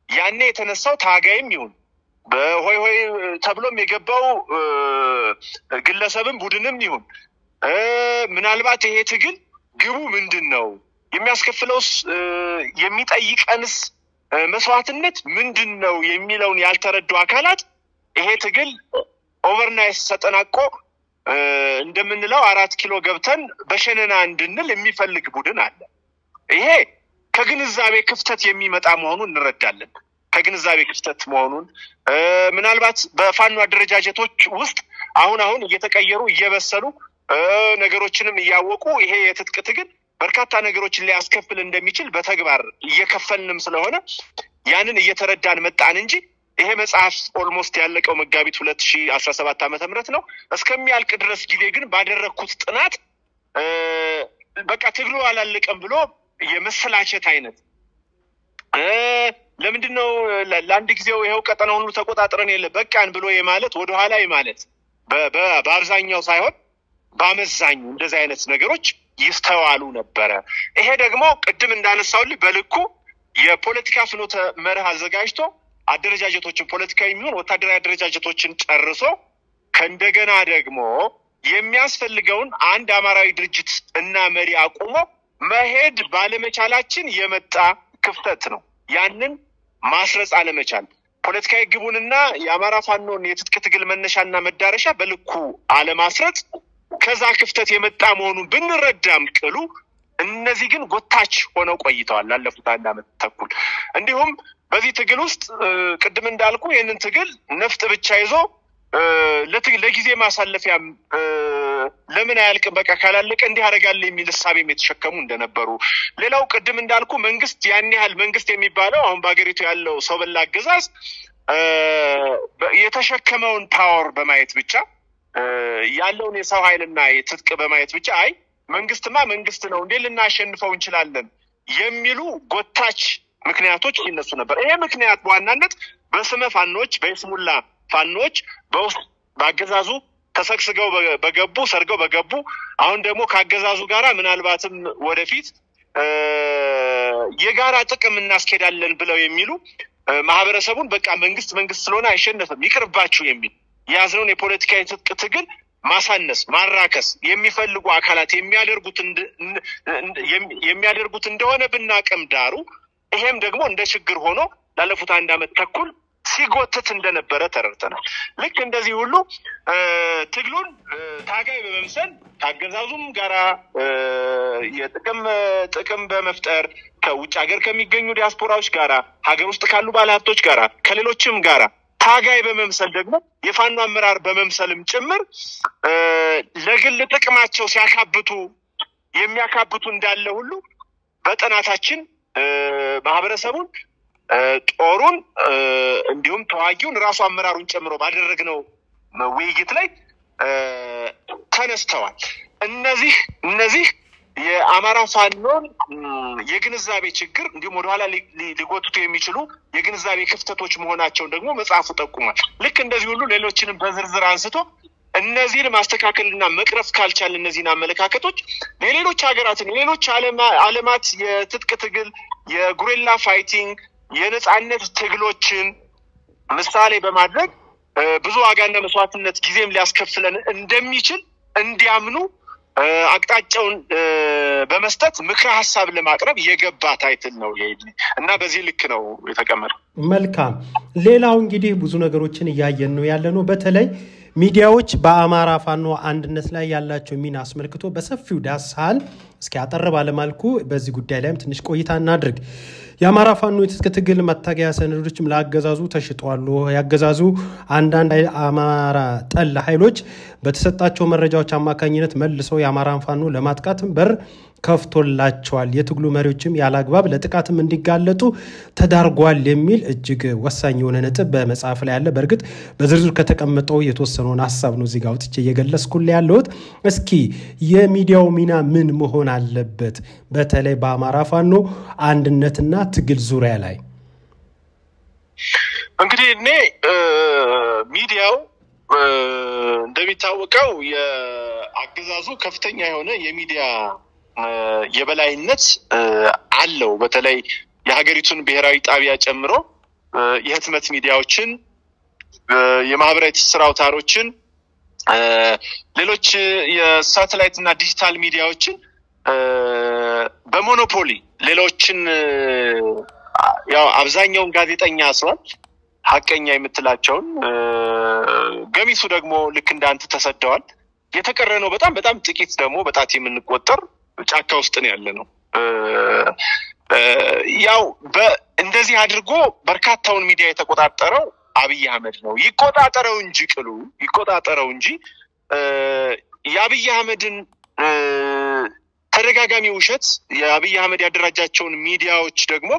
ያኔ የተነሳው ታጋይም ይሁን በሆይ ተብሎም የገባው ግለሰብም ቡድንም ይሁን ምናልባት ይሄ ትግል ግቡ ምንድነው የሚያስከፍለውስ የሚጠይቀንስ መስዋዕትነት ምንድነው የሚለውን ያልተረዱ አካላት ይሄ ትግል ኦቨርናይት ተጠናቆ እንደምንለው 4 ኪሎ ገብተን በሸነና እንድንል የሚፈልግ ቡድን አለ። ይሄ ከግንዛቤ ክፍተት የሚመጣ መሆኑን እንረዳለን። ከግንዛቤ ክፍተት መሆኑን ምናልባት በፋኖ አደረጃጀቶች ውስጥ አሁን እየተቀየሩ እየበሰሉ ነገሮችንም እያወቁ ይሄ የትጥቅ ትግል በርካታ ነገሮችን ሊያስከፍል እንደሚችል በተግባር እየከፈልንም ስለሆነ ያንን እየተረዳን መጣን እንጂ ይሄ መጽሐፍ ኦልሞስት ያለቀው መጋቢት 2017 ዓ.ም ነው። እስከሚያልቅ ድረስ ጊዜ ግን ባደረኩት ጥናት በቃ ትግሉ አላለቀም ብሎ የመሰላቸት አይነት ለምንድነው ለአንድ ጊዜው ይሄው ቀጠናውን ሁሉ ተቆጣጥረን በቃን ብሎ የማለት ወደ ኋላ የማለት በአብዛኛው ሳይሆን በአመዛኙ እንደዚህ አይነት ነገሮች ይስተዋሉ ነበር። ይሄ ደግሞ ቅድም እንዳነሳውልህ በልኩ የፖለቲካ ፍኖተ መርህ አዘጋጅቶ አደረጃጀቶችን ፖለቲካዊ የሚሆን ወታደራዊ አደረጃጀቶችን ጨርሶ ከእንደገና ደግሞ የሚያስፈልገውን አንድ አማራዊ ድርጅት እና መሪ አቁሞ መሄድ ባለመቻላችን የመጣ ክፍተት ነው። ያንን ማስረጽ አለመቻል ፖለቲካዊ ግቡንና የአማራ ፋኖን የትጥቅ ትግል መነሻና መዳረሻ በልኩ አለማስረጽ ከዛ ክፍተት የመጣ መሆኑን ብንረዳም ቅሉ እነዚህ ግን ጎታች ሆነው ቆይተዋል ላለፉት 1 ዓመት ተኩል። እንዲሁም በዚህ ትግል ውስጥ ቅድም እንዳልኩ ይሄንን ትግል ነፍጥ ብቻ ይዞ ለጊዜ ማሳለፊያ ለምን አያልቅም በቃ ካላለቀ እንዲህ ያደርጋል የሚል ሐሳብም የተሸከሙ እንደነበሩ ሌላው ቅድም እንዳልኩ መንግስት ያን ያህል መንግስት የሚባለው አሁን በአገሪቱ ያለው ሰው በላ አገዛዝ የተሸከመውን ፓወር በማየት ብቻ ያለውን የሰው ኃይልና የትጥቅ በማየት ብቻ መንግስትማ መንግስት ነው እንዴ ልናሸንፈው እንችላለን የሚሉ ጎታች ምክንያቶች ይነሱ ነበር። ይሄ ምክንያት በዋናነት በስመ ፋኖች በስሙላ ፋኖች በውስጥ ባገዛዙ ተሰክስገው ሰርገው በገቡ አሁን ደግሞ ካገዛዙ ጋራ ምናልባትም ወደፊት የጋራ ጥቅም እናስኬዳለን ብለው የሚሉ ማህበረሰቡን በቃ መንግስት ስለሆነ አይሸነፍም ይቅርባችሁ የሚል ያዝነውን የፖለቲካ የትጥቅ ትግል ማሳነስ ማራከስ የሚፈልጉ አካላት የሚያደርጉት እንደሆነ ብናቀም ዳሩ ይሄም ደግሞ እንደ ችግር ሆኖ ላለፉት 1 ዓመት ተኩል ሲጎተት እንደነበረ ተረድተናል። ልክ እንደዚህ ሁሉ ትግሉን ታጋይ በመምሰል ካገዛዙም ጋራ የጥቅም በመፍጠር ከውጭ ሀገር ከሚገኙ ዲያስፖራዎች ጋራ ሀገር ውስጥ ካሉ ባለሀብቶች ጋራ ከሌሎችም ጋራ ታጋይ በመምሰል ደግሞ የፋኖ አመራር በመምሰልም ጭምር ለግል ጥቅማቸው የሚያካብቱ እንዳለ ሁሉ በጥናታችን ማህበረሰቡን ጦሩን እንዲሁም ተዋጊውን ራሱ አመራሩን ጨምሮ ባደረግነው ውይይት ላይ ተነስተዋል። እነዚህ የአማራ ፋኖን የግንዛቤ ችግር እንዲሁም ወደኋላ ሊጎትቱ የሚችሉ የግንዛቤ ክፍተቶች መሆናቸውን ደግሞ መጽሐፉ ጠቁሟል። ልክ እንደዚህ ሁሉ ሌሎችንም በዝርዝር አንስቶ እነዚህን ማስተካከልና መቅረፍ ካልቻለ እነዚህን አመለካከቶች ለሌሎች ሀገራትን ሌሎች ዓለማት የትጥቅ ትግል የጉሪላ ፋይቲንግ የነጻነት ትግሎችን ምሳሌ በማድረግ ብዙ ዋጋና መስዋዕትነት ጊዜም ሊያስከፍለን እንደሚችል እንዲያምኑ አቅጣጫውን በመስጠት ምክረ ሐሳብ ለማቅረብ የገባ ታይትል ነው እና በዚህ ልክ ነው የተቀመጠው። መልካም። ሌላው እንግዲህ ብዙ ነገሮችን ያያየን ነው ያለነው በተለይ ሚዲያዎች በአማራ ፋኖ አንድነት ላይ ያላቸው ሚና አስመልክቶ በሰፊው ዳሳል። እስኪ አጠር ባለ መልኩ በዚህ ጉዳይ ላይም ትንሽ ቆይታ እናድርግ። የአማራ ፋኖ የትጥቅ ትግል መታገያ ሰነዶችም ለአገዛዙ ተሽጧሉ። ያገዛዙ አንዳንድ አማራ ጠል ኃይሎች በተሰጣቸው መረጃዎች አማካኝነት መልሰው የአማራን ፋኖ ለማጥቃት በር ከፍቶላቸዋል። የትግሉ መሪዎችም ያላግባብ ለጥቃትም እንዲጋለጡ ተዳርጓል የሚል እጅግ ወሳኝ የሆነ ነጥብ በመጽሐፍ ላይ ያለ በርግጥ በዝርዝር ከተቀመጠው የተወሰነውን ሐሳብ ነው እዚህ ጋር ወጥቼ እየገለጽኩልህ ያለሁት። እስኪ የሚዲያው ሚና ምን መሆን አለበት በተለይ በአማራ ፋኖ አንድነትና ትግል ዙሪያ ላይ? እንግዲህ እኔ ሚዲያው እንደሚታወቀው የአገዛዙ ከፍተኛ የሆነ የሚዲያ የበላይነት አለው። በተለይ የሀገሪቱን ብሔራዊ ጣቢያ ጨምሮ የህትመት ሚዲያዎችን የማህበራዊ ትስስር አውታሮችን ሌሎች የሳተላይት እና ዲጂታል ሚዲያዎችን በሞኖፖሊ ሌሎችን ያው አብዛኛውን ጋዜጠኛ አስሯል። ሐቀኛ የምትላቸውን ገሚሱ ደግሞ ልክ እንዳንተ ተሰደዋል። የተቀረነው በጣም ጥቂት ደግሞ በጣት የምንቆጠር ጫካ ውስጥ ነው ያለነው። ያው እንደዚህ አድርጎ በርካታውን ሚዲያ የተቆጣጠረው አብይ አህመድ ነው። ይቆጣጠረው እንጂ የአብይ አህመድን ተደጋጋሚ ውሸት የአብይ አህመድ ያደራጃቸውን ሚዲያዎች ደግሞ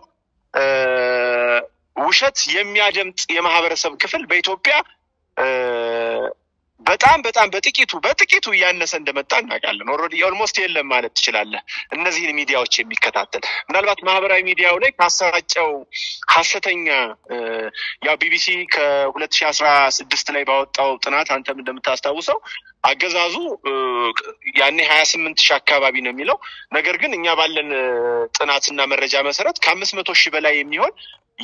ውሸት የሚያደምጥ የማህበረሰብ ክፍል በኢትዮጵያ በጣም በጥቂቱ ያነሰ እንደመጣ እናውቃለን። ኦሬዲ ኦልሞስት የለም ማለት ትችላለህ እነዚህን ሚዲያዎች የሚከታተል። ምናልባት ማህበራዊ ሚዲያው ላይ ካሰራጨው ሐሰተኛ ያው ቢቢሲ ከ2016 ላይ ባወጣው ጥናት አንተም እንደምታስታውሰው አገዛዙ ያኔ 28,000 አካባቢ ነው የሚለው። ነገር ግን እኛ ባለን ጥናትና መረጃ መሰረት ከ500,000 በላይ የሚሆን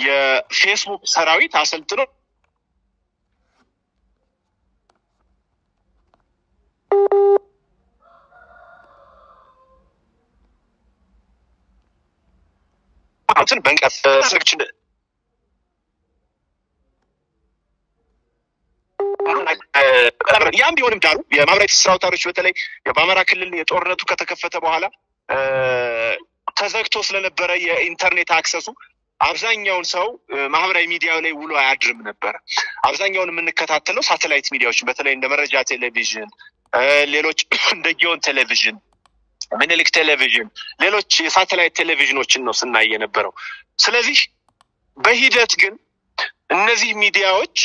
የፌስቡክ ሰራዊት አሰልጥኖ አሁን በእንቀፍ ሰርችን ያም ቢሆንም ዳሩ የማህበራዊ ትስስር አውታሮች በተለይ በአማራ ክልል የጦርነቱ ከተከፈተ በኋላ ተዘግቶ ስለነበረ የኢንተርኔት አክሰሱ አብዛኛውን ሰው ማህበራዊ ሚዲያው ላይ ውሎ አያድርም ነበር። አብዛኛውን የምንከታተለው ሳተላይት ሚዲያዎችን በተለይ እንደ መረጃ ቴሌቪዥን ሌሎች እንደ ጊዮን ቴሌቪዥን ምኒልክ ቴሌቪዥን ሌሎች የሳተላይት ቴሌቪዥኖችን ነው ስናይ የነበረው። ስለዚህ በሂደት ግን እነዚህ ሚዲያዎች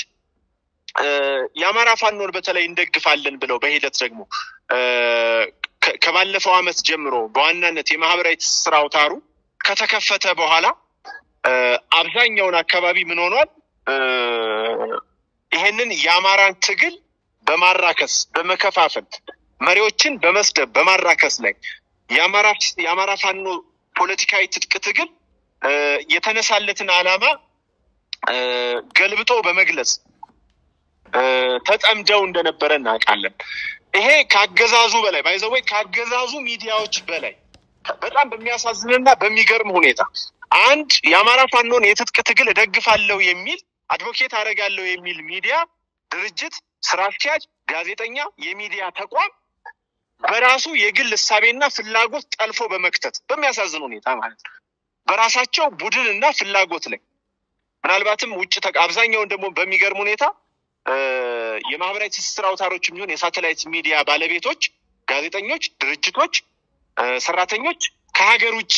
የአማራ ፋኖን በተለይ እንደግፋለን ብለው በሂደት ደግሞ ከባለፈው ዓመት ጀምሮ በዋናነት የማህበራዊ ትስስር አውታሩ ከተከፈተ በኋላ አብዛኛውን አካባቢ ምን ሆኗል? ይሄንን የአማራን ትግል በማራከስ በመከፋፈል መሪዎችን በመስደብ በማራከስ ላይ የአማራ ፋኖ ፖለቲካዊ ትጥቅ ትግል የተነሳለትን ዓላማ ገልብጦ በመግለጽ ተጠምደው እንደነበረ እናውቃለን። ይሄ ካገዛዙ በላይ ባይዘወይ ካገዛዙ ሚዲያዎች በላይ በጣም በሚያሳዝንና በሚገርም ሁኔታ አንድ የአማራ ፋኖን የትጥቅ ትግል እደግፋለሁ የሚል አድቮኬት አደርጋለሁ የሚል ሚዲያ ድርጅት ስራ አስኪያጅ ጋዜጠኛ የሚዲያ ተቋም በራሱ የግል እሳቤና ፍላጎት ጠልፎ በመክተት በሚያሳዝን ሁኔታ ማለት ነው በራሳቸው ቡድንና ፍላጎት ላይ ምናልባትም ውጭ አብዛኛውን ደግሞ በሚገርም ሁኔታ የማህበራዊ ትስስር አውታሮችም ይሁን የሳተላይት ሚዲያ ባለቤቶች ጋዜጠኞች ድርጅቶች ሰራተኞች ከሀገር ውጭ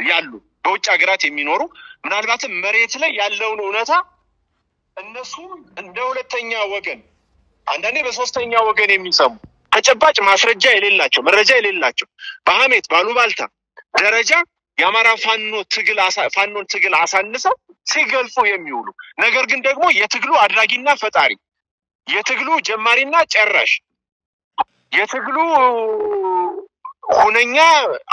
ያሉ በውጭ ሀገራት የሚኖሩ ምናልባትም መሬት ላይ ያለውን እውነታ እነሱ እንደ ሁለተኛ ወገን አንዳንዴ በሶስተኛ ወገን የሚሰሙ ተጨባጭ ማስረጃ የሌላቸው መረጃ የሌላቸው በሐሜት ባሉባልታ ደረጃ የአማራ ፋኖን ትግል አሳንሰው ሲገልጹ የሚውሉ ነገር ግን ደግሞ የትግሉ አድራጊና ፈጣሪ የትግሉ ጀማሪና ጨራሽ የትግሉ ሁነኛ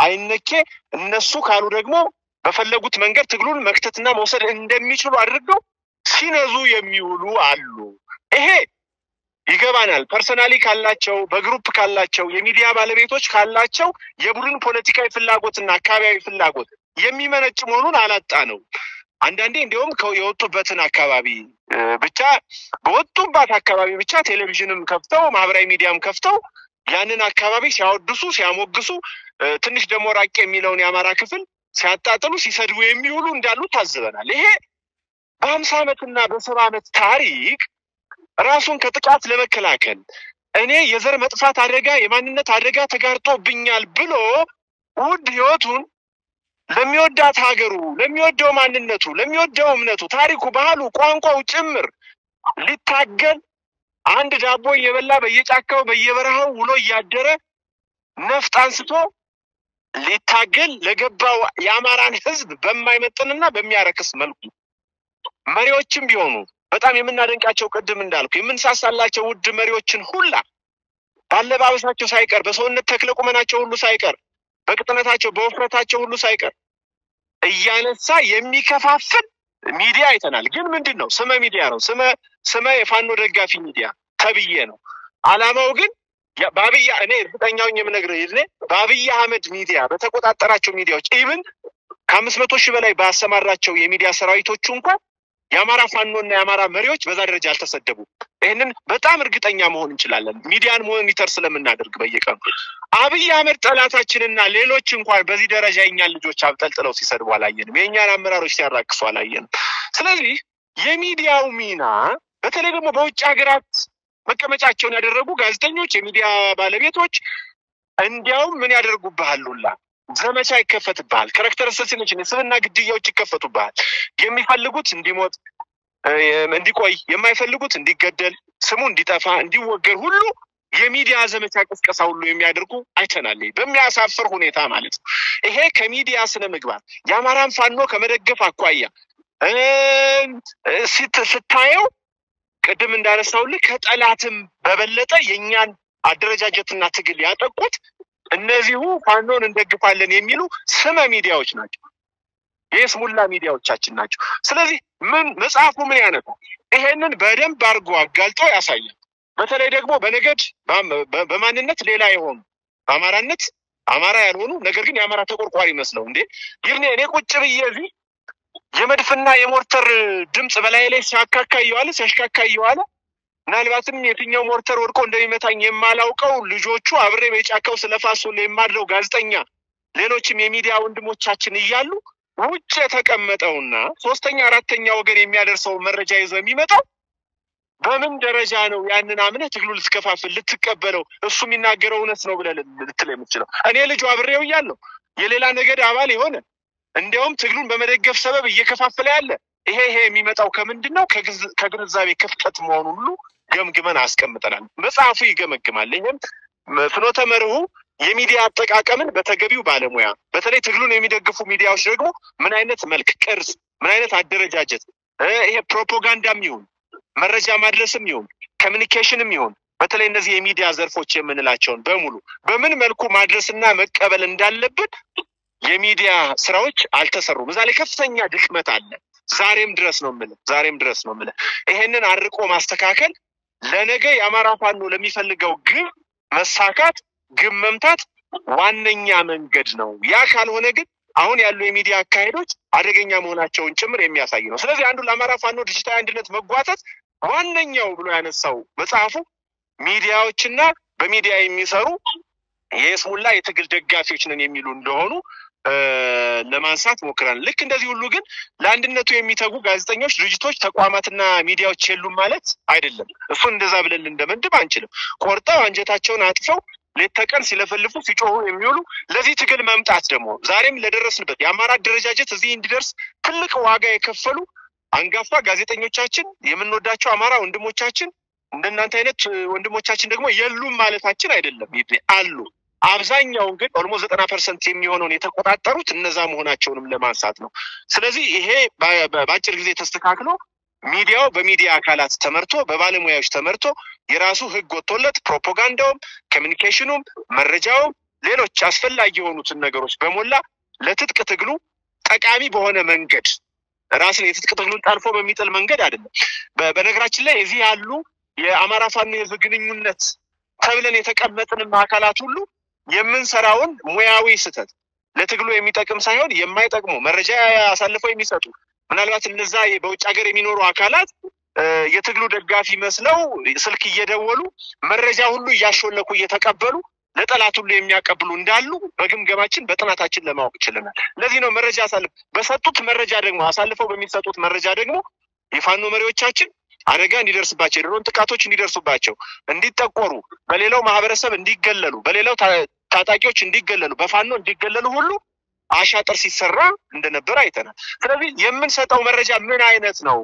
አይነኬ እነሱ ካሉ ደግሞ በፈለጉት መንገድ ትግሉን መክተትና መውሰድ እንደሚችሉ አድርገው ሲነዙ የሚውሉ አሉ። ይሄ ይገባናል። ፐርሰናሊ ካላቸው በግሩፕ ካላቸው የሚዲያ ባለቤቶች ካላቸው የቡድን ፖለቲካዊ ፍላጎትና አካባቢያዊ ፍላጎት የሚመነጭ መሆኑን አላጣ ነው። አንዳንዴ እንደውም የወጡበትን አካባቢ ብቻ በወጡባት አካባቢ ብቻ ቴሌቪዥንም ከፍተው ማህበራዊ ሚዲያም ከፍተው ያንን አካባቢ ሲያወድሱ ሲያሞግሱ ትንሽ ደሞ ራቅ የሚለውን የአማራ ክፍል ሲያጣጥሉ ሲሰድቡ የሚውሉ እንዳሉ ታዝበናል። ይሄ በ50 ዓመትና በ70 ዓመት ታሪክ ራሱን ከጥቃት ለመከላከል እኔ የዘር መጥፋት አደጋ የማንነት አደጋ ተጋርጦብኛል ብሎ ውድ ህይወቱን ለሚወዳት ሀገሩ ለሚወደው ማንነቱ ለሚወደው እምነቱ ታሪኩ ባህሉ ቋንቋው ጭምር ሊታገል አንድ ዳቦ እየበላ በየጫካው በየበረሃው ውሎ እያደረ ነፍጥ አንስቶ ሊታገል ለገባው የአማራን ህዝብ በማይመጥንና በሚያረክስ መልኩ መሪዎችም ቢሆኑ በጣም የምናደንቃቸው ቅድም እንዳልኩ የምንሳሳላቸው ውድ መሪዎችን ሁላ ባለባበሳቸው ሳይቀር በሰውነት ተክለ ቁመናቸው ሁሉ ሳይቀር በቅጥነታቸው በወፍረታቸው ሁሉ ሳይቀር እያነሳ የሚከፋፍል ሚዲያ አይተናል። ግን ምንድነው ስመ ሚዲያ ነው። ስመ የፋኖ ደጋፊ ሚዲያ ተብዬ ነው። አላማው ግን ባብያ እኔ እርግጠኛው የምነግርህ ይዝኔ ባብያ አህመድ ሚዲያ በተቆጣጣራቸው ሚዲያዎች ኢቭን ከ500 ሺህ በላይ ባሰማራቸው የሚዲያ ሰራዊቶቹ እንኳን የአማራ ፋኖና የአማራ መሪዎች በዛ ደረጃ አልተሰደቡ። ይሄንን በጣም እርግጠኛ መሆን እንችላለን። ሚዲያን ሞኒተር ስለምናደርግ በየቀኑ አብይ አህመድ ጠላታችንና ሌሎች እንኳን በዚህ ደረጃ የኛን ልጆች አብጠልጥለው ሲሰድቡ አላየንም። የኛን አመራሮች ሲያራክሱ አላየንም። ስለዚህ የሚዲያው ሚና በተለይ ደግሞ በውጭ ሀገራት መቀመጫቸውን ያደረጉ ጋዜጠኞች የሚዲያ ባለቤቶች እንዲያውም ምን ያደርጉብሃሉላ ዘመቻ ይከፈትብሃል። ካራክተር አሳሲኔሽን ስብና ግድያዎች ይከፈቱብሃል። የሚፈልጉት እንዲሞት እንዲቆይ የማይፈልጉት እንዲገደል ስሙ እንዲጠፋ እንዲወገር ሁሉ የሚዲያ ዘመቻ ቅስቀሳ ሁሉ የሚያደርጉ አይተናል። በሚያሳፍር ሁኔታ ማለት ነው። ይሄ ከሚዲያ ስነ ምግባር የአማራን ፋኖ ከመደገፍ አኳያ ስታየው ቅድም እንዳነሳውልህ ከጠላትም በበለጠ የኛን አደረጃጀትና ትግል ያጠቁት እነዚሁ ፋኖን እንደግፋለን የሚሉ ስመ ሚዲያዎች ናቸው። የስሙላ ሚዲያዎቻችን ናቸው። ስለዚህ ምን መጽሐፉ ምን ያነሳል? ይሄንን በደንብ አድርጎ አጋልጦ ያሳያል። በተለይ ደግሞ በነገድ በማንነት ሌላ የሆኑ በአማራነት አማራ ያልሆኑ ነገር ግን የአማራ ተቆርቋሪ መስለው እንዴ ይርኔ እኔ ቁጭ ብዬ እዚህ የመድፍና የሞርተር ድምጽ በላይ ላይ ሲያሽካካየዋለ ምናልባትም የትኛው ሞርተር ወድቆ እንደሚመታኝ የማላውቀው ልጆቹ አብሬ በጫካው ስለፋሱ ለማድረው ጋዜጠኛ ሌሎችም የሚዲያ ወንድሞቻችን እያሉ ውጭ ተቀመጠውና ሶስተኛ አራተኛ ወገን የሚያደርሰው መረጃ ይዞ የሚመጣው በምን ደረጃ ነው? ያንን አምነ ትግሉ ልትከፋፍል ልትቀበለው እሱ የሚናገረው እውነት ነው ብለህ ልትል የምትችለው? እኔ ልጅ አብሬው ያለው የሌላ ነገድ አባል የሆነ እንዲያውም ትግሉን በመደገፍ ሰበብ እየከፋፈለ ያለ ይሄ የሚመጣው ከምንድነው? ከግንዛቤ ክፍተት መሆኑን ሁሉ ገምግመን አስቀምጠናል። መጽሐፉ ይገመግማል። ይሄም ፍኖተ መርሁ የሚዲያ አጠቃቀምን በተገቢው ባለሙያ በተለይ ትግሉን የሚደግፉ ሚዲያዎች ደግሞ ምን አይነት መልክ ቅርጽ ምን አይነት አደረጃጀት ይሄ ፕሮፓጋንዳም ይሁን መረጃ ማድረስም ይሁን ኮሙኒኬሽንም ይሁን በተለይ እነዚህ የሚዲያ ዘርፎች የምንላቸውን በሙሉ በምን መልኩ ማድረስና መቀበል እንዳለበት የሚዲያ ስራዎች አልተሰሩም። እዛ ላይ ከፍተኛ ድክመት አለ። ዛሬም ድረስ ነው የምልህ ይሄንን አርቆ ማስተካከል ለነገ የአማራ ፋኖ ለሚፈልገው ግብ መሳካት ግብ መምታት ዋነኛ መንገድ ነው። ያ ካልሆነ ግን አሁን ያሉ የሚዲያ አካሄዶች አደገኛ መሆናቸውን ጭምር የሚያሳይ ነው። ስለዚህ አንዱ ለአማራ ፋኖ ዲጂታል አንድነት መጓተት ዋነኛው ብሎ ያነሳው መጽሐፉ ሚዲያዎችና በሚዲያ የሚሰሩ የስሙላ የትግል ደጋፊዎች ነን የሚሉ እንደሆኑ ለማንሳት ሞክራለሁ። ልክ እንደዚህ ሁሉ ግን ለአንድነቱ የሚተጉ ጋዜጠኞች ድርጅቶች ተቋማትና ሚዲያዎች የሉም ማለት አይደለም። እሱ እንደዛ ብለን እንደመድብ አንችልም። ቆርጠው አንጀታቸውን አጥፈው ሌት ተቀን ሲለፈልፉ ሲጮሁ የሚውሉ ለዚህ ትግል መምጣት ደግሞ ዛሬም ለደረስንበት የአማራ አደረጃጀት እዚህ እንዲደርስ ትልቅ ዋጋ የከፈሉ አንጋፋ ጋዜጠኞቻችን የምንወዳቸው አማራ ወንድሞቻችን እንደናንተ አይነት ወንድሞቻችን ደግሞ የሉም ማለታችን አይደለም አሉ አብዛኛው ግን ኦልሞስት 90% የሚሆነውን የተቆጣጠሩት እነዛ መሆናቸውንም ለማንሳት ነው ስለዚህ ይሄ ባጭር ጊዜ ተስተካክሎ ሚዲያው በሚዲያ አካላት ተመርቶ በባለሙያዎች ተመርቶ የራሱ ህግ ወጥቶለት ፕሮፓጋንዳውም ኮሙኒኬሽኑም መረጃውም ሌሎች አስፈላጊ የሆኑትን ነገሮች በመላ ለትጥቅ ትግሉ ጠቃሚ በሆነ መንገድ ራስን የትጥቅ ትግሉን ጠርፎ በሚጥል መንገድ አይደለም በነገራችን ላይ እዚህ ያሉ የአማራ ፋኖ የግንኙነት ተብለን የተቀመጥን አካላት ሁሉ የምንሰራውን ሙያዊ ስተት ለትግሉ የሚጠቅም ሳይሆን የማይጠቅሙ መረጃ ያሳልፈው የሚሰጡ ምናልባት እነዛ በውጭ ሀገር የሚኖሩ አካላት የትግሉ ደጋፊ መስለው ስልክ እየደወሉ መረጃ ሁሉ ያሾለኩ እየተቀበሉ ለጠላት ሁሉ የሚያቀብሉ እንዳሉ በግምገማችን በጥናታችን ለማወቅ ይችላል ለዚህ ነው መረጃ አሳልፈው በሰጡት መረጃ ደግሞ አሳልፈው በሚሰጡት መረጃ ደግሞ የፋኖ መሪዎቻችን አደጋ እንዲደርስባቸው የድሮን ጥቃቶች እንዲደርሱባቸው እንዲጠቆሩ በሌላው ማህበረሰብ እንዲገለሉ በሌላው ታጣቂዎች እንዲገለሉ በፋኖ እንዲገለሉ ሁሉ አሻጥር ሲሰራ እንደነበር አይተናል ስለዚህ የምንሰጠው መረጃ ምን አይነት ነው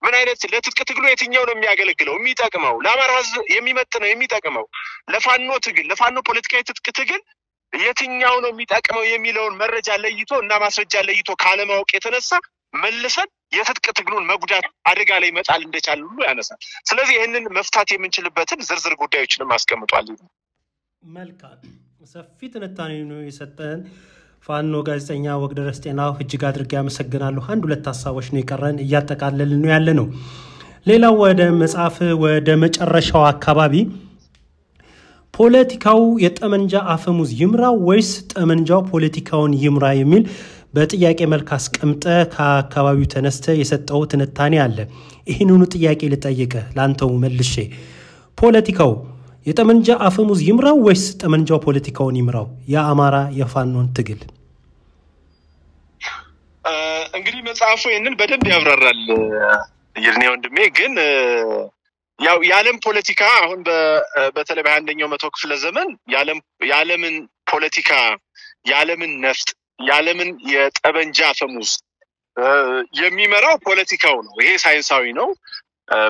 ምን አይነት ለትጥቅ ትግሉ የትኛው ነው የሚያገለግለው የሚጠቅመው ለአማራ ህዝብ የሚመጥነው የሚጠቅመው ለፋኖ ትግል ለፋኖ ፖለቲካዊ ትጥቅ ትግል የትኛው ነው የሚጠቅመው የሚለውን መረጃ ለይቶ እና ማስረጃ ለይቶ ካለማወቅ የተነሳ መልሰን የትጥቅ ትግሉን መጉዳት አደጋ ላይ መጣል እንደቻለ ሁሉ ያነሳል ስለዚህ ይሄንን መፍታት የምንችልበትን ዝርዝር ጉዳዮችንም አስቀምጧል መልካም ሰፊ ትንታኔ ነው የሰጠን ፋኖ ጋዜጠኛ ወግደረስ ጤናው እጅግ አድርጌ አመሰግናለሁ አንድ ሁለት ሐሳቦች ነው የቀረን እያጠቃለልን ነው ያለነው ሌላው ወደ መጽሐፍ ወደ መጨረሻው አካባቢ ፖለቲካው የጠመንጃ አፈሙዝ ይምራ ወይስ ጠመንጃው ፖለቲካውን ይምራ የሚል በጥያቄ መልክ አስቀምጠ ከአካባቢው ተነስተ የሰጠው ትንታኔ አለ ይሄንኑ ጥያቄ ልጠይቀ ላንተው መልሼ ፖለቲካው የጠመንጃ አፈሙዝ ይምራው ወይስ ጠመንጃው ፖለቲካውን ይምራው የአማራ የፋኖን ትግል እንግዲህ መጽሐፉ ይሄንን በደንብ ያብራራል ይርኔ ወንድሜ ግን ያው የዓለም ፖለቲካ አሁን በተለይ በ21ኛው መቶ ክፍለ ዘመን የዓለምን ፖለቲካ የዓለምን ነፍጥ የዓለምን የጠመንጃ አፈሙዝ የሚመራው ፖለቲካው ነው ይሄ ሳይንሳዊ ነው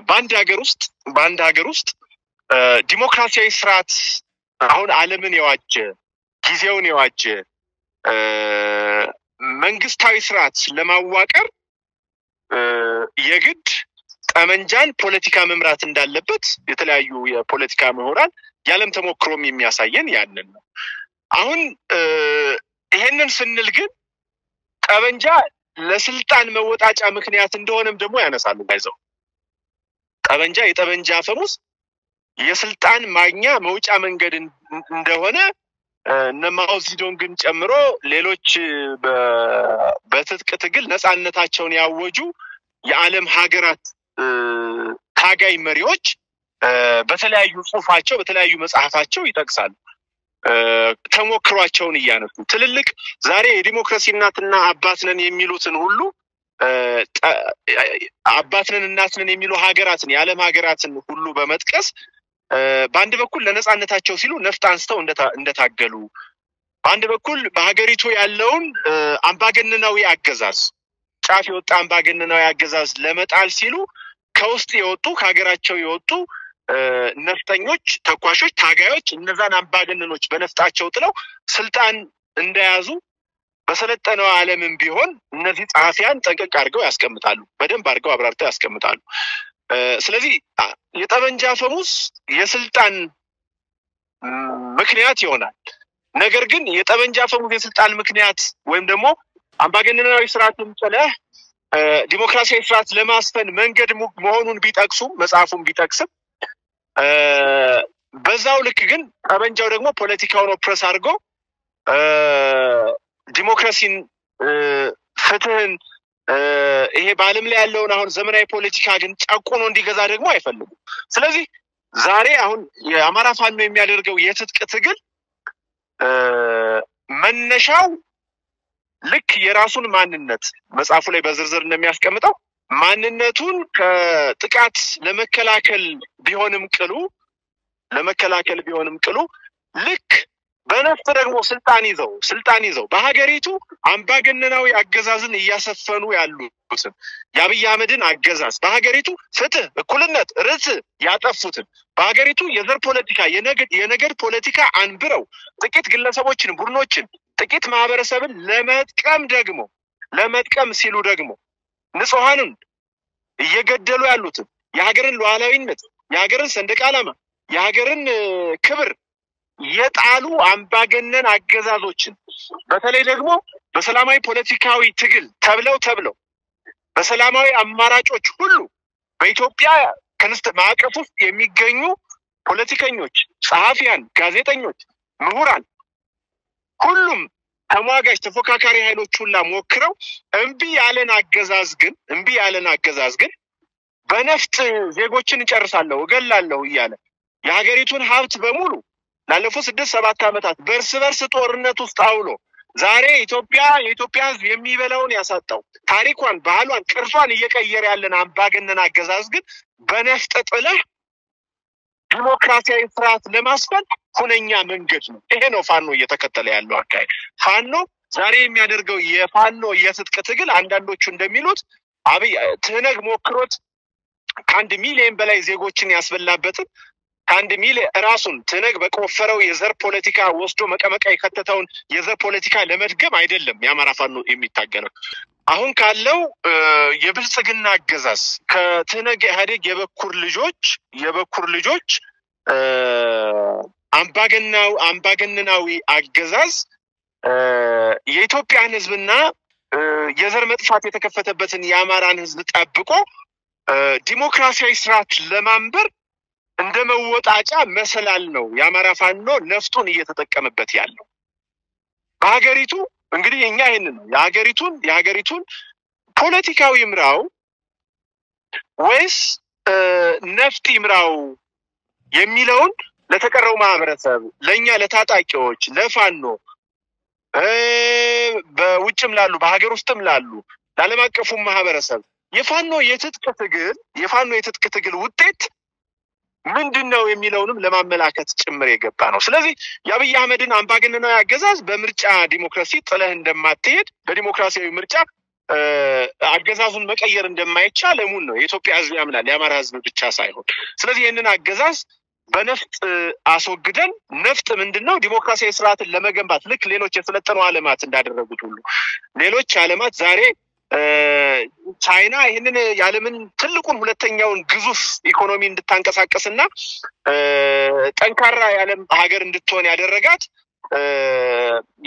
በአንድ ሀገር ውስጥ ዲሞክራሲያዊ ስርዓት አሁን ዓለምን የዋጀ ጊዜውን የዋጀ መንግስታዊ ስርዓት ለማዋቀር የግድ ጠመንጃን ፖለቲካ መምራት እንዳለበት የተለያዩ የፖለቲካ ምሁራን ያለም ተሞክሮም የሚያሳየን ያንን ነው አሁን ይሄንን ስንል ግን ጠመንጃ ለስልጣን መወጣጫ ምክንያት እንደሆነም ደግሞ ያነሳሉ ጋይዘው ጠመንጃ የጠመንጃ አፈሙዝ የስልጣን ማግኛ መውጫ መንገድ እንደሆነ ነማው ዚዶንግን ጨምሮ ሌሎች በትጥቅ ትግል ነፃነታቸውን ያወጁ የዓለም ሀገራት ታጋይ መሪዎች በተለያዩ ጽሁፋቸው በተለያዩ መጽሐፋቸው ይጠቅሳሉ ተሞክሯቸውን ያነሱ ትልልቅ ዛሬ የዲሞክራሲ እናትና አባት ነን የሚሉትን ሁሉ አባት ነን እናት ነን የሚሉ ሀገራትን የዓለም ሀገራትን ሁሉ በመጥቀስ በአንድ በኩል ለነፃነታቸው ሲሉ ነፍጥ አንስተው እንደታገሉ በአንድ በኩል በሀገሪቱ ያለውን አምባገነናዊ አገዛዝ ጫፍ የወጣ አምባገነናዊ አገዛዝ ለመጣል ሲሉ ከውስጥ የወጡ ከሀገራቸው የወጡ ነፍጠኞች ተኳሾች ታጋዮች እነዛን አምባገነኖች በነፍጣቸው ጥለው ስልጣን እንደያዙ በሰለጠነው ዓለምም ቢሆን እነዚህ ጻፊያን ጠንቀቅ አድርገው ያስቀምጣሉ በደንብ አድርገው አብራርተው ያስቀምጣሉ ስለዚህ የጠመንጃ አፈሙዝ የስልጣን ምክንያት ይሆናል ነገር ግን የጠመንጃ አፈሙዝ የስልጣን ምክንያት ወይም ደግሞ አምባገነናዊ ስርዓትን ጥለህ ዲሞክራሲያዊ ስርዓት ለማስፈን መንገድ መሆኑን ቢጠቅሱ መጽሐፉን ቢጠቅስም በዛው ልክ ግን ጠመንጃው ደግሞ ፖለቲካውን ኦፕረስ አድርጎ ዲሞክራሲን ፍትህን ይሄ በዓለም ላይ ያለውን አሁን ዘመናዊ ፖለቲካ ግን ጨቁኖ እንዲገዛ ደግሞ አይፈልጉም ስለዚህ ዛሬ አሁን የአማራ ፋኖ የሚያደርገው የትጥቅ ትግል መነሻው ልክ የራሱን ማንነት መጽሐፉ ላይ በዝርዝር እንደሚያስቀምጠው ማንነቱን ከጥቃት ለመከላከል ቢሆንም ቅሉ ልክ በነፍጥ ደግሞ ስልጣን ይዘው በሀገሪቱ አምባገነናዊ አገዛዝን እያሰፈኑ ያሉትን የአብይ አህመድን አገዛዝ በሀገሪቱ ፍትህ፣ እኩልነት፣ ርትዕ ያጠፉትን በሀገሪቱ የዘር ፖለቲካ የነገድ ፖለቲካ አንብረው ጥቂት ግለሰቦችን፣ ቡድኖችን፣ ጥቂት ማህበረሰብን ለመጥቀም ሲሉ ደግሞ ንጹሃንን እየገደሉ ያሉትን የሀገርን ሉዓላዊነት፣ የሀገርን ሰንደቅ ዓላማ፣ የሀገርን ክብር የጣሉ አምባገነን አገዛዞችን በተለይ ደግሞ በሰላማዊ ፖለቲካዊ ትግል ተብለው በሰላማዊ አማራጮች ሁሉ በኢትዮጵያ ከንስት ማዕቀፍ ውስጥ የሚገኙ ፖለቲከኞች፣ ጸሐፊያን፣ ጋዜጠኞች፣ ምሁራን ሁሉም ተሟጋጅ ተፎካካሪ ኃይሎች ሁላ ሞክረው እምቢ ያለን አገዛዝ ግን በነፍጥ ዜጎችን እጨርሳለሁ እገላለሁ እያለ የሀገሪቱን ሀብት በሙሉ ላለፉት 6-7 ዓመታት በርስ ጦርነት ውስጥ አውሎ ዛሬ የኢትዮጵያ ሕዝብ የሚበላውን ያሳጣው ታሪኳን፣ ባህሏን፣ ቅርሷን እየቀየረ ያለን አምባገነን አገዛዝ ግን በነፍጥ ጥለህ ዲሞክራሲያዊ ስርዓት ለማስፈን ሁነኛ መንገድ ነው። ይሄ ነው ፋኖ እየተከተለ ያለው አካሄድ። ፋኖ ዛሬ የሚያደርገው የፋኖ የትጥቅ ትግል አንዳንዶቹ እንደሚሉት አብይ ትነግ ሞክሮት ከ1 ሚሊዮን በላይ ዜጎችን ያስበላበትን ከ1 ሚሊዮን ራሱን ትነግ በቆፈረው የዘር ፖለቲካ ወስዶ መቀመቃ የከተተውን የዘር ፖለቲካ ለመድገም አይደለም የአማራ ፋኖ የሚታገለው። አሁን ካለው የብልጽግና አገዛዝ ከትነግ ኢህአዴግ የበኩር ልጆች አምባገነናዊ አገዛዝ የኢትዮጵያን ህዝብና የዘር መጥፋት የተከፈተበትን የአማራን ህዝብ ጠብቆ ዲሞክራሲያዊ ስርዓት ለማንበር እንደመወጣጫ መሰላል ነው የአማራ ፋኖ ነፍጡን እየተጠቀመበት ያለው። በሀገሪቱ እንግዲህ እኛ ይሄንን ነው የሀገሪቱን ፖለቲካዊ ምራው ወይስ ነፍጥ ይምራው የሚለውን ለተቀረው ማህበረሰብ፣ ለኛ ለታጣቂዎች፣ ለፋኖ በውጭም ላሉ በሀገር ውስጥም ላሉ ለዓለም አቀፉ ማህበረሰብ የፋኖ የትጥቅ ትግል ውጤት ምንድነው የሚለውንም ለማመላከት ጭምር የገባ ነው። ስለዚህ የአብይ አህመድን አምባገነናዊ አገዛዝ በምርጫ ዲሞክራሲ ጥለህ እንደማትሄድ በዲሞክራሲያዊ ምርጫ አገዛዙን መቀየር እንደማይቻል ለሙን ነው የኢትዮጵያ ህዝብ ያምናል፣ የአማራ ህዝብ ብቻ ሳይሆን። ስለዚህ ይሄንን አገዛዝ በነፍጥ አስወግደን ነፍጥ ምንድነው ዲሞክራሲያዊ ስርዓትን ለመገንባት ልክ ሌሎች የሰለጠኑ ዓለማት እንዳደረጉት ሁሉ ሌሎች ዓለማት ዛሬ ቻይና ይሄንን ያለምን ትልቁን ሁለተኛውን ግዙፍ ኢኮኖሚ እንድታንቀሳቀስና ጠንካራ ያለም ሀገር እንድትሆን ያደረጋት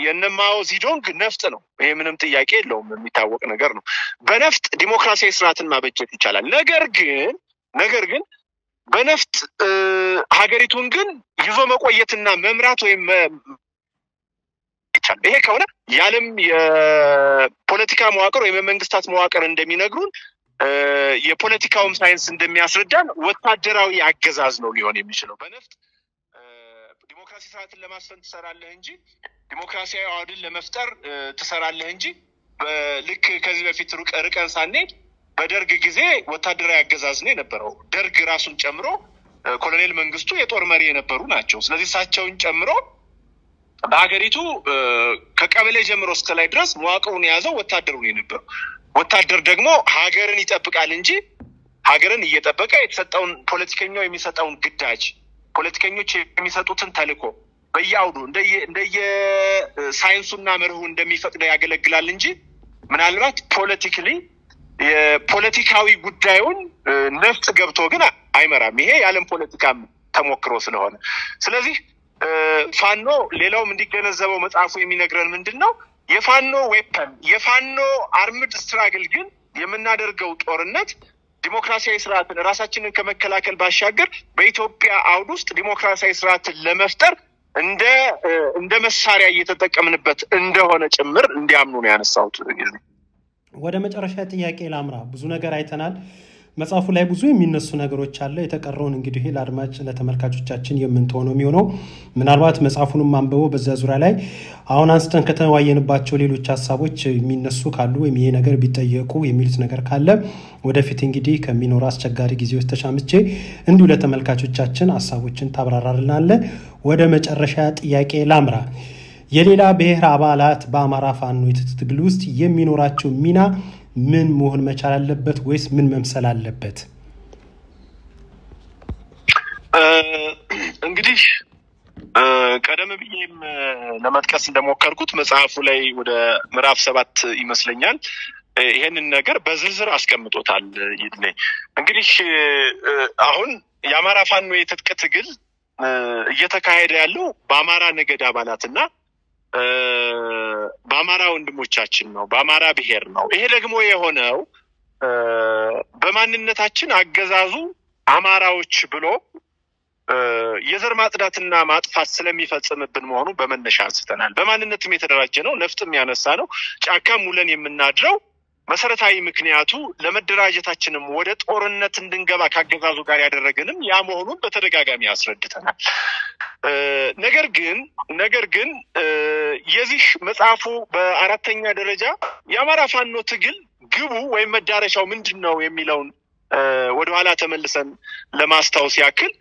የነማው ዚዶንግ ነፍጥ ነው። ይሄ ምንም ጥያቄ የለውም፣ የሚታወቅ ነገር ነው። በነፍጥ ዲሞክራሲያዊ ስርዓትን ማበጀት ይቻላል። ነገር ግን በነፍጥ ሀገሪቱን ግን ይዞ መቆየትና መምራት ወይም ይቻላል። ይሄ ከሆነ የዓለም የፖለቲካ መዋቅር ወይም የመንግስታት መዋቅር እንደሚነግሩን የፖለቲካውም ሳይንስ እንደሚያስረዳን ወታደራዊ አገዛዝ ነው ሊሆን የሚችለው። በነፍጥ ዲሞክራሲ ስርዓትን ለማስፈን ትሰራለህ እንጂ ዲሞክራሲያዊ አውድን ለመፍጠር ትሰራለህ እንጂ ልክ ከዚህ በፊት ርቀን ሳንሄድ በደርግ ጊዜ ወታደራዊ አገዛዝ ነው የነበረው። ደርግ ራሱን ጨምሮ ኮሎኔል መንግስቱ የጦር መሪ የነበሩ ናቸው። ስለዚህ እሳቸውን ጨምሮ በሀገሪቱ ከቀበሌ ጀምሮ እስከ ላይ ድረስ መዋቅሩን የያዘው ወታደሩ ነው የነበረው። ወታደር ደግሞ ሀገርን ይጠብቃል እንጂ ሀገርን እየጠበቀ የተሰጠውን ፖለቲከኛው የሚሰጠውን ግዳጅ ፖለቲከኞች የሚሰጡትን ተልዕኮ በየአውዱ እንደየ ሳይንሱና መርሁ እንደሚፈቅደው ያገለግላል እንጂ ምናልባት የፖለቲካዊ ጉዳዩን ነፍጥ ገብቶ ግን አይመራም። ይሄ የዓለም ፖለቲካም ተሞክሮ ስለሆነ ስለዚህ ፋኖ ሌላውም እንዲገነዘበው መጽሐፉ የሚነግረን ምንድነው የፋኖ ዌፐን የፋኖ አርምድ ስትራግል ግን የምናደርገው ጦርነት ዲሞክራሲያዊ ስርዓትን ራሳችንን ከመከላከል ባሻገር በኢትዮጵያ አውድ ውስጥ ዲሞክራሲያዊ ስርዓትን ለመፍጠር እንደ መሳሪያ እየተጠቀምንበት እንደሆነ ጭምር እንዲያምኑ ነው ያነሳሁት። ወደ መጨረሻ ጥያቄ ላምራ። ብዙ ነገር አይተናል። መጽሐፉ ላይ ብዙ የሚነሱ ነገሮች አለ የተቀረውን እንግዲህ ለአድማጭ ለተመልካቾቻችን የምንተወነው የሚሆነው ምናልባት መጽሐፉንም ማንበበው በዛ ዙሪያ ላይ አሁን አንስተን ከተዋየንባቸው ሌሎች ሐሳቦች የሚነሱ ካሉ ወይም ይሄ ነገር ቢጠየቁ የሚሉት ነገር ካለ ወደፊት እንግዲህ ከሚኖር አስቸጋሪ ጊዜዎች ተሻምቼ እንዲሁ ለተመልካቾቻችን ሐሳቦችን ታብራራልናለ ወደ መጨረሻ ጥያቄ ላምራ የሌላ ብሔር አባላት በአማራ ፋኖ የትግል ውስጥ የሚኖራቸው ሚና ምን መሆን መቻል አለበት ወይስ ምን መምሰል አለበት እንግዲህ ቀደም ብዬም ለማጥቀስ እንደሞከርኩት መጽሐፉ ላይ ወደ ምዕራፍ 7 ይመስለኛል ይሄንን ነገር በዝርዝር አስቀምጦታል ይድኔ እንግዲህ አሁን የአማራ ፋኖ የትጥቅ ትግል እየተካሄደ ያለው በአማራ ነገድ አባላትና በአማራ ወንድሞቻችን ነው በአማራ ብሔር ነው ይሄ ደግሞ የሆነው በማንነታችን አገዛዙ አማራዎች ብሎ የዘር ማጽዳትና ማጥፋት ስለሚፈጽምብን መሆኑ በመነሻ አንስተናል በማንነትም የተደራጀ ነው ነፍጥም ያነሳ ነው ጫካም ሙለን የምናድረው መሰረታዊ ምክንያቱ ለመደራጀታችንም ወደ ጦርነት እንድንገባ ካገዛዙ ጋር ያደረገንም ያ መሆኑን በተደጋጋሚ ያስረድተናል ነገር ግን የዚህ መጽሐፉ በአራተኛ ደረጃ የአማራ ፋኖ ትግል ግቡ ወይ መዳረሻው ምንድነው የሚለውን ወደ ኋላ ተመልሰን ለማስታወስ ያክል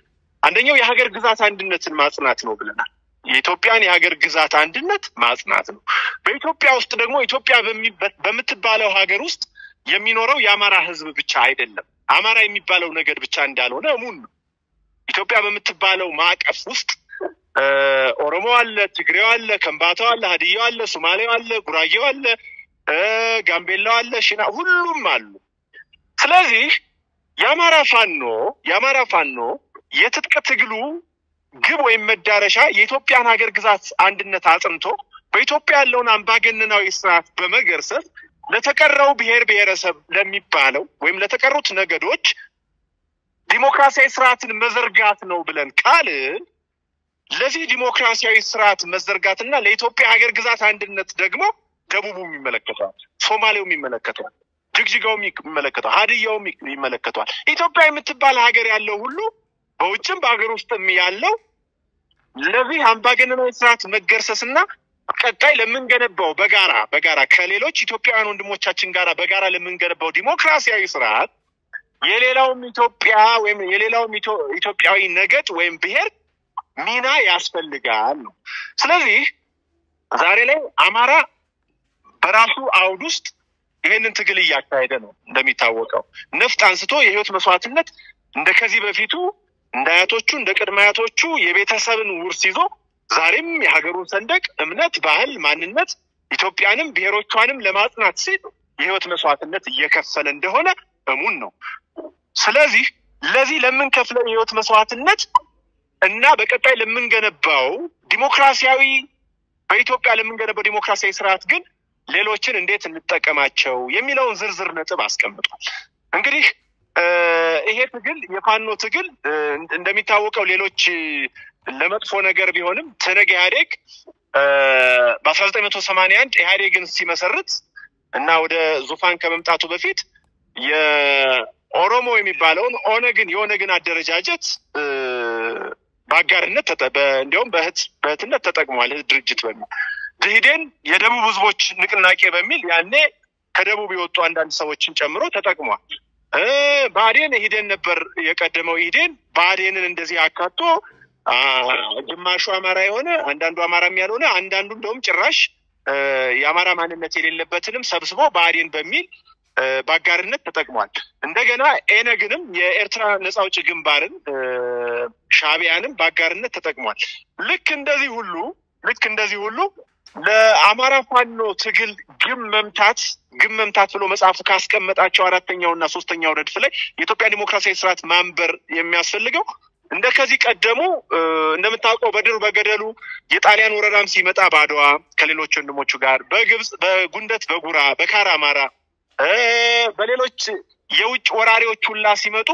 አንደኛው የሀገር ግዛት አንድነትን ማጽናት ነው ብለናል የኢትዮጵያን የሀገር ግዛት አንድነት ማጽናት ነው በኢትዮጵያ ውስጥ ደግሞ ኢትዮጵያ በመትባለው ሀገር ውስጥ የሚኖረው የአማራ ህዝብ ብቻ አይደለም አማራ የሚባለው ነገድ ብቻ እንዳልሆነ እሙን ነው ኢትዮጵያ በመትባለው ማዕቀፍ ውስጥ ኦሮሞ አለ ትግሬው አለ ከምባታው አለ ሀዲያው አለ ሶማሌው አለ ጉራጌው አለ ጋምቤላው አለ ሽና ሁሉም አሉ ስለዚህ የአማራ ፋኖ የትጥቅ ትግሉ ግብ ወይ መዳረሻ የኢትዮጵያን ሀገር ግዛት አንድነት አጽንቶ በኢትዮጵያ ያለውን አምባገነናዊ ስርዓት በመገርሰስ ለተቀረው ብሔር ብሔረሰብ ለሚባለው ወይም ለተቀሩት ነገዶች ዲሞክራሲያዊ ስርዓትን መዘርጋት ነው ብለን ካል ለዚህ ዲሞክራሲያዊ ስርዓት መዘርጋትና ለኢትዮጵያ ሀገር ግዛት አንድነት ደግሞ ደቡቡም ይመለከታል ሶማሌውም ይመለከታል ጅግጅጋውም ይመለከታል ሀዲያውም ይመለከታል ኢትዮጵያ የምትባል ሀገር ያለው ሁሉ በውጭም በአገር ውስጥም ያለው ለዚህ አምባገነናዊ ስርዓት መገርሰስና ቀጣይ ለምንገነባው በጋራ ከሌሎች ኢትዮጵያውያን ወንድሞቻችን ጋራ በጋራ ለምንገነባው ዲሞክራሲያዊ ስርዓት የሌላውም ኢትዮጵያ ወይም የሌላውም ኢትዮጵያዊ ነገድ ወይም ብሔር ሚና ያስፈልጋል ነው ስለዚህ ዛሬ ላይ አማራ በራሱ አውድ ውስጥ ይሄንን ትግል እያካሄደ ነው እንደሚታወቀው ነፍጥ አንስቶ የህይወት መስዋዕትነት እንደከዚህ በፊቱ እንዳያቶቹ እንደቀድማያቶቹ የቤተሰብን ውርስ ይዞ ዛሬም የሀገሩን ሰንደቅ እምነት ባህል ማንነት ኢትዮጵያንም ብሔሮቿንም ለማጽናት ሲል የህይወት መስዋዕትነት እየከፈለ እንደሆነ እሙን ነው ስለዚህ ለዚህ ለምንከፍለው የህይወት መስዋዕትነት እና በቀጣይ ለምንገነባው ዲሞክራሲያዊ በኢትዮጵያ ለምንገነባው ዲሞክራሲያዊ ስርዓት ግን ሌሎችን እንዴት እንጠቀማቸው የሚለውን ዝርዝር ነጥብ አስቀምጧል እንግዲህ ይሄ ትግል የፋኖ ትግል እንደሚታወቀው ሌሎች ለመጥፎ ነገር ቢሆንም ተነገ ኢህአዴግ በ1981 ኢህአዴግን ሲመሰርት እና ወደ ዙፋን ከመምጣቱ በፊት የኦሮሞ የሚባለውን የኦነግን አደረጃጀት ባጋርነት እንዲያውም በህትነት ተጠቅሟል ድርጅት በሚል ደኢህዴን የደቡብ ህዝቦች ንቅናቄ በሚል ያኔ ከደቡብ የወጡ አንዳንድ ሰዎችን ጨምሮ ተጠቅሟል ባዴን ኢህዴን ነበር የቀደመው ኢህዴን ባዴንን እንደዚህ አካቶ ግማሹ አማራ የሆነ አንዳንዱ አማራም ያልሆነ አንዳንዱ እንደውም ጭራሽ የአማራ ማንነት የሌለበትንም ሰብስቦ ባዴን በሚል ባጋርነት ተጠቅሟል እንደገና ኤነግንም የኤርትራ ነፃ አውጪ ግንባርን ሻቢያንም ባጋርነት ተጠቅሟል ልክ እንደዚህ ሁሉ ለአማራ ፋኖ ትግል ግም መምታት ብሎ መጽሐፉ ካስቀመጣቸው አራተኛውና ሶስተኛው ረድፍ ላይ የኢትዮጵያ ዲሞክራሲያዊ ስርዓት ማንበር የሚያስፈልገው እንደከዚህ ቀደሙ እንደምታውቀው በድር በገደሉ የጣሊያን ወረራም ሲመጣ ባድዋ ከሌሎች ወንድሞቹ ጋር በግብጽ በጉንደት በጉራ በካራማራ በሌሎች የውጭ ወራሪዎች ሁላ ሲመጡ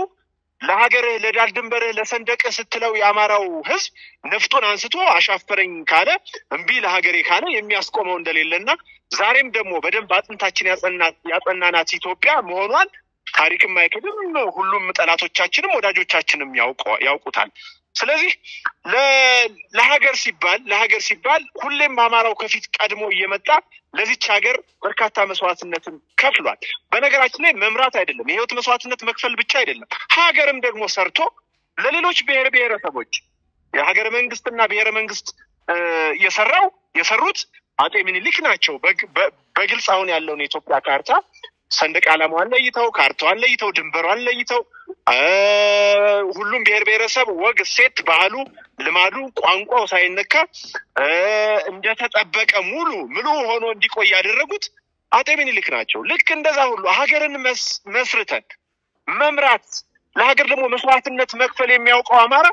ለሀገርህ ለዳር ድንበርህ ለሰንደቅህ ስትለው የአማራው ህዝብ ነፍጡን አንስቶ አሻፈረኝ ካለ እንቢ ለሀገሬ ካለ የሚያስቆመው እንደሌለና ዛሬም ደግሞ በደንብ አጥንታችን ያጸናናት ኢትዮጵያ መሆኗን ታሪክም አይከድም ሁሉም ጠላቶቻችንም ወዳጆቻችንም ያውቁታል ስለዚህ ለሀገር ሲባል ሁሌም አማራው ከፊት ቀድሞ እየመጣ ለዚች ሀገር በርካታ መስዋዕትነትን ከፍሏል በነገራችን ላይ መምራት አይደለም የህይወት መስዋዕትነት መክፈል ብቻ አይደለም ሀገርም ደግሞ ሰርቶ ለሌሎች ብሔረሰቦች የሀገር መንግስትና ብሔረ መንግስት የሰሩት አጤ ምኒልክ ናቸው በግልጽ አሁን ያለውን የኢትዮጵያ ካርታ ሰንደቅ ዓላማዋን ለይተው ካርታዋን ለይተው ድንበሯን ለይተው ሁሉም ብሔረሰብ ወግ ሴት ባህሉ ልማዱ ቋንቋው ሳይነካ እንደተጠበቀ ሙሉ ሆኖ እንዲቆይ ያደረጉት አጤ ምኒልክ ናቸው ልክ እንደዛ ሁሉ ሀገርን መስርተን መምራት ለሀገር ደግሞ መስዋዕትነት መክፈል የሚያውቀው አማራ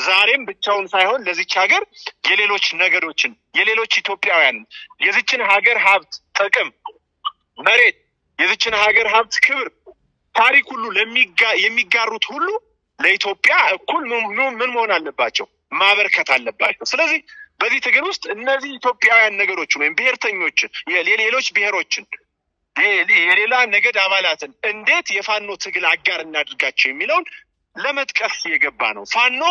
ዛሬም ብቻውን ሳይሆን ለዚች ሀገር የሌሎች ነገዶችን የሌሎች ኢትዮጵያውያን የዚችን ሀገር ሀብት ጥቅም መሬት የዚችን ሀገር ሀብት ክብር ታሪክ ሁሉ የሚጋሩት ሁሉ ለኢትዮጵያ እኩል ምን መሆን አለባቸው ማበርከት አለባቸው ስለዚህ በዚህ ትግል ውስጥ እነዚህ ኢትዮጵያውያን ነገሮች ወይም ብሔርተኞችን የሌሎች ብሔሮችን የሌላ ነገድ አባላትን እንዴት የፋኖ ትግል አጋር እናድርጋቸው የሚለውን ለመጥቀስ የገባ ነው ፋኖ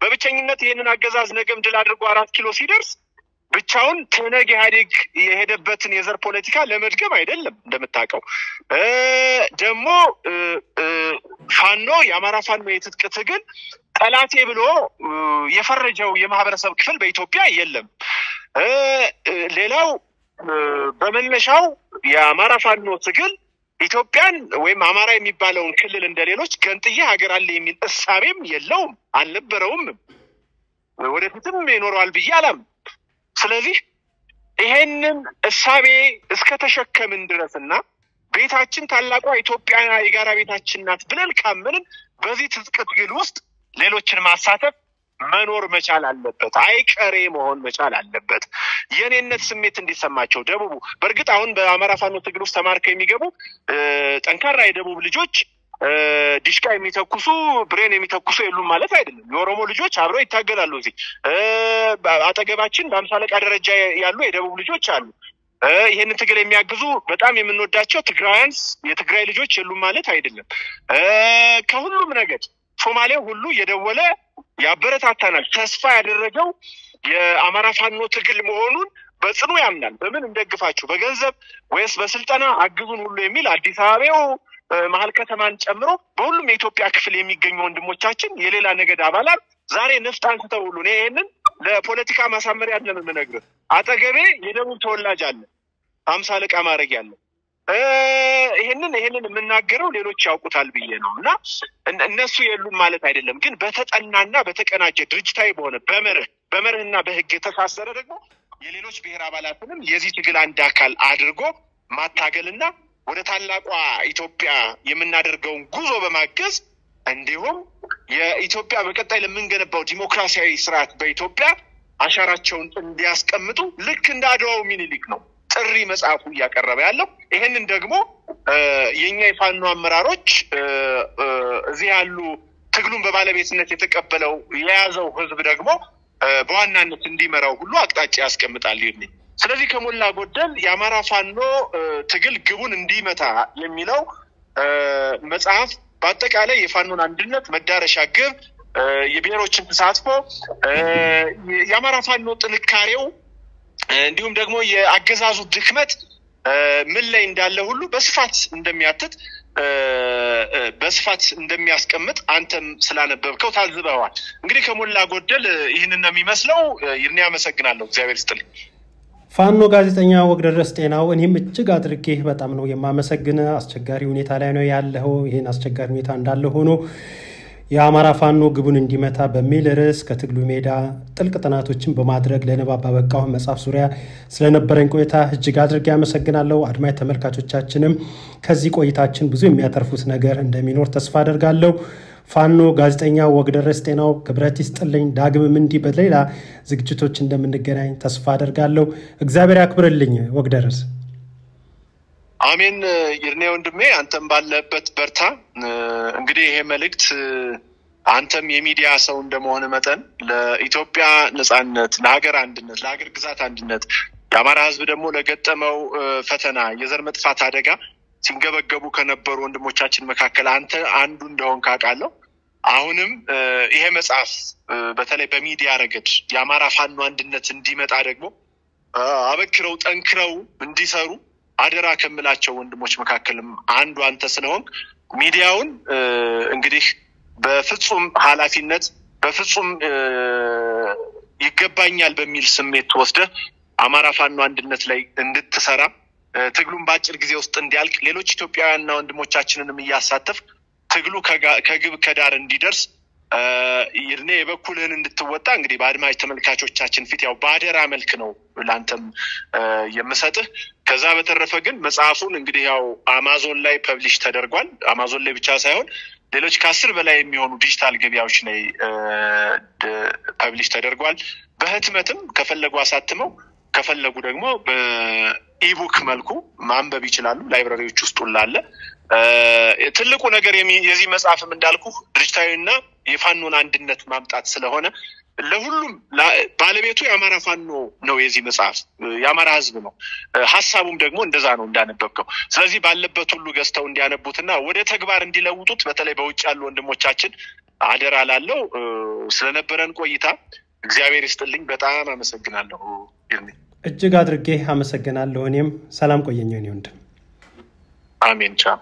በብቸኝነት ይሄንን አገዛዝ ነገም ድል አድርጎ 4 ኪሎ ሲደርስ ብቻውን ተነግ ኢህአዴግ የሄደበትን የዘር ፖለቲካ ለመድገም አይደለም እንደምታውቀው ደግሞ ፋኖ የአማራ ፋኖ የትጥቅ ትግል ጠላቴ ብሎ የፈረጀው የማህበረሰብ ክፍል በኢትዮጵያ የለም ሌላው በመነሻው የአማራ ፋኖ ትግል ኢትዮጵያን ወይም አማራ የሚባለውን ክልል እንደሌሎች ገንጥዬ ሀገር አለ የሚል እሳቤም የለውም አልነበረውም ወደፊትም ይኖራል ብያለም ስለዚህ ይሄንን እሳቤ እስከ ተሸከምን ድረስና ቤታችን ታላቋ ኢትዮጵያ የጋራ ቤታችን ናት ብለን ካመንን በዚህ ትጥቅ ትግል ውስጥ ሌሎችን ማሳተፍ መኖር መቻል አለበት አይቀሬ መሆን መቻል አለበት የኔነት ስሜት እንዲሰማቸው ደቡቡ በርግጥ አሁን በአማራ ፋኖ ትግል ውስጥ ተማርከው የሚገቡ ጠንካራ የደቡብ ልጆች ዲሽቃ የሚተኩሱ ብሬን የሚተኩሱ የሉም ማለት አይደለም የኦሮሞ ልጆች አብረው ይታገላሉ እዚህ አጠገባችን በ50 አለቃ ደረጃ ያሉ የደቡብ ልጆች አሉ ይሄንን ትግል የሚያግዙ በጣም የምንወዳቸው የትግራይ ልጆች የሉም ማለት አይደለም ከሁሉም ነገድ ሶማሌው ሁሉ የደወለ ያበረታታናል ተስፋ ያደረገው የአማራ ፋኖ ትግል መሆኑን በጽኑ ያምናል በምን እንደግፋችሁ በገንዘብ ወይስ በስልጠና አግዙን ሁሉ የሚል አዲስ አበባው መሃል ከተማን ጨምሮ በሁሉም የኢትዮጵያ ክፍል የሚገኙ ወንድሞቻችን የሌላ ነገድ አባላት ዛሬ ነፍጥ አንስተው ሁሉ ነው ይሄንን ለፖለቲካ ማሳመሪያ አይደለም የምነግርህ አጠገቤ የደቡብ ተወላጅ አለ 50 አለቃ ማረግ ያለ ይሄንን የምናገረው ሌሎች ያውቁታል ብዬ ነውና እነሱ የሉም ማለት አይደለም ግን በተጠናና በተቀናጀ ድርጅታዊ በሆነ በመርህና በህግ የተሳሰረ ደግሞ የሌሎች ብሔር አባላትንም የዚህ ትግል አንድ አካል አድርጎ ማታገልና ወደ ታላቋ ኢትዮጵያ የምናደርገውን ጉዞ በማገዝ እንዲሁም የኢትዮጵያ በቀጣይ ለምንገነባው ዲሞክራሲያዊ ስርዓት በኢትዮጵያ አሻራቸውን እንዲያስቀምጡ ልክ እንደ አድዋው ምኒልክ ነው ጥሪ መጽሐፉ ያቀርባል ያለው ይሄንን ደግሞ የኛ የፋኖ አመራሮች እዚህ ያሉ ትግሉን በባለቤትነት የተቀበለው የያዘው ህዝብ ደግሞ በዋናነት እንዲመራው ሁሉ አቅጣጫ ያስቀምጣል ይሄን ስለዚህ ከሞላ ጎደል የአማራ ፋኖ ትግል ግቡን እንዲመታ የሚለው መጽሐፍ በአጠቃላይ የፋኖን አንድነት መዳረሻ ግብ የብሔሮችን ተሳትፎ የአማራ ፋኖ ጥንካሬው እንዲሁም ደግሞ የአገዛዙ ድክመት ምን ላይ እንዳለ ሁሉ በስፋት እንደሚያስቀምጥ አንተም ስላነበብከው ታዝበዋል እንግዲህ ከሞላ ጎደል ይሄንን ነው የሚመስለው ይርኔ ያመሰግናለሁ እግዚአብሔር ይስጥልኝ ፋኖ ጋዜጠኛ ወግደረስ ጤናው እኔም እጅግ አድርጌ በጣም ነው የማመሰግነ አስቸጋሪ ሁኔታ ላይ ነው ያለው ይሄን አስቸጋሪ ሁኔታ እንዳለ ሆኖ የአማራ ፋኖ ግቡን እንዲመታ በሚል ርዕስ ከትግሉ ሜዳ ጥልቅ ጥናቶችን በማድረግ ለንባብ ባበቃው መጽሐፍ ዙሪያ ስለነበረን ቆይታ እጅግ አድርጌ አመሰግናለሁ አድማጭ ተመልካቾቻችንም ከዚህ ቆይታችን ብዙ የሚያተርፉት ነገር እንደሚኖር ተስፋ አደርጋለሁ ፋኖ ጋዜጠኛ ወግደረስ ጤናው ክብረት ይስጥልኝ ዳግምም እንዲህ በሌላ ዝግጅቶች እንደምንገናኝ ተስፋ አደርጋለሁ እግዚአብሔር ያክብርልኝ ወግደረስ አሜን ይርኔ ወንድሜ አንተም ባለበት በርታ እንግዲህ ይሄ መልእክት አንተም የሚዲያ ሰው እንደመሆነ መጠን ለኢትዮጵያ ነጻነት ለሀገር አንድነት ለሀገር ግዛት አንድነት የአማራ ህዝብ ደግሞ ለገጠመው ፈተና የዘር መጥፋት አደጋ ሲንገበገቡ ከነበሩ ወንድሞቻችን መካከል አንተ አንዱ እንደሆን ካቃለው አሁንም ይሄ መጽሐፍ በተለይ በሚዲያ ረገድ የአማራ ፋኖ አንድነት እንዲመጣ ደግሞ አበክረው ጠንክረው እንዲሰሩ አደራ ከምላቸው ወንድሞች መካከልም አንዱ አንተ ስለሆን ሚዲያውን እንግዲህ በፍጹም ኃላፊነት በፍጹም ይገባኛል በሚል ስሜት ወስደ አማራ ፋኖ አንድነት ላይ እንድትሰራ ትግሉን ባጭር ጊዜ ውስጥ እንዲያልቅ ሌሎች ኢትዮጵያውያንና ወንድሞቻችንንም ያሳተፍ ትግሉ ከግብ ከዳር እንዲደርስ ይርኔ የበኩልህን እንድትወጣ እንግዲህ በአድማጭ ተመልካቾቻችን ፊት ያው ባደራ መልክ ነው ላንተም የምሰጥህ ከዛ በተረፈ ግን መጽሐፉን እንግዲህ ያው አማዞን ላይ ፐብሊሽ ተደርጓል አማዞን ላይ ብቻ ሳይሆን ሌሎች ከ10 በላይ የሚሆኑ ዲጂታል ገበያዎች ላይ ፐብሊሽ ተደርጓል በህትመትም ከፈለጉ አሳትመው ከፈለጉ ደግሞ በኢቡክ መልኩ ማንበብ ይችላሉ ላይብራሪዎች ውስጥ ሁላለ ትልቁ ነገር የዚህ መጽሐፍም እንዳልኩ ድርጅታዊና የፋኖን አንድነት ማምጣት ስለሆነ ለሁሉም ባለቤቱ የአማራ ፋኖ ነው የዚህ መጽሐፍ የአማራ ህዝብ ነው ሐሳቡም ደግሞ እንደዛ ነው እንዳነበብከው ስለዚህ ባለበት ሁሉ ገዝተው እንዲያነቡትና ወደ ተግባር እንዲለውጡት በተለይ በውጭ ያሉ ወንድሞቻችን አደራ ላለው ስለነበረን ቆይታ እግዚአብሔር ይስጥልኝ በጣም አመሰግናለሁ ይርኔ እጅግ አድርጌ አመሰግናለሁ እኔም ሰላም ቆየኝ ወንድም አሜን ቻው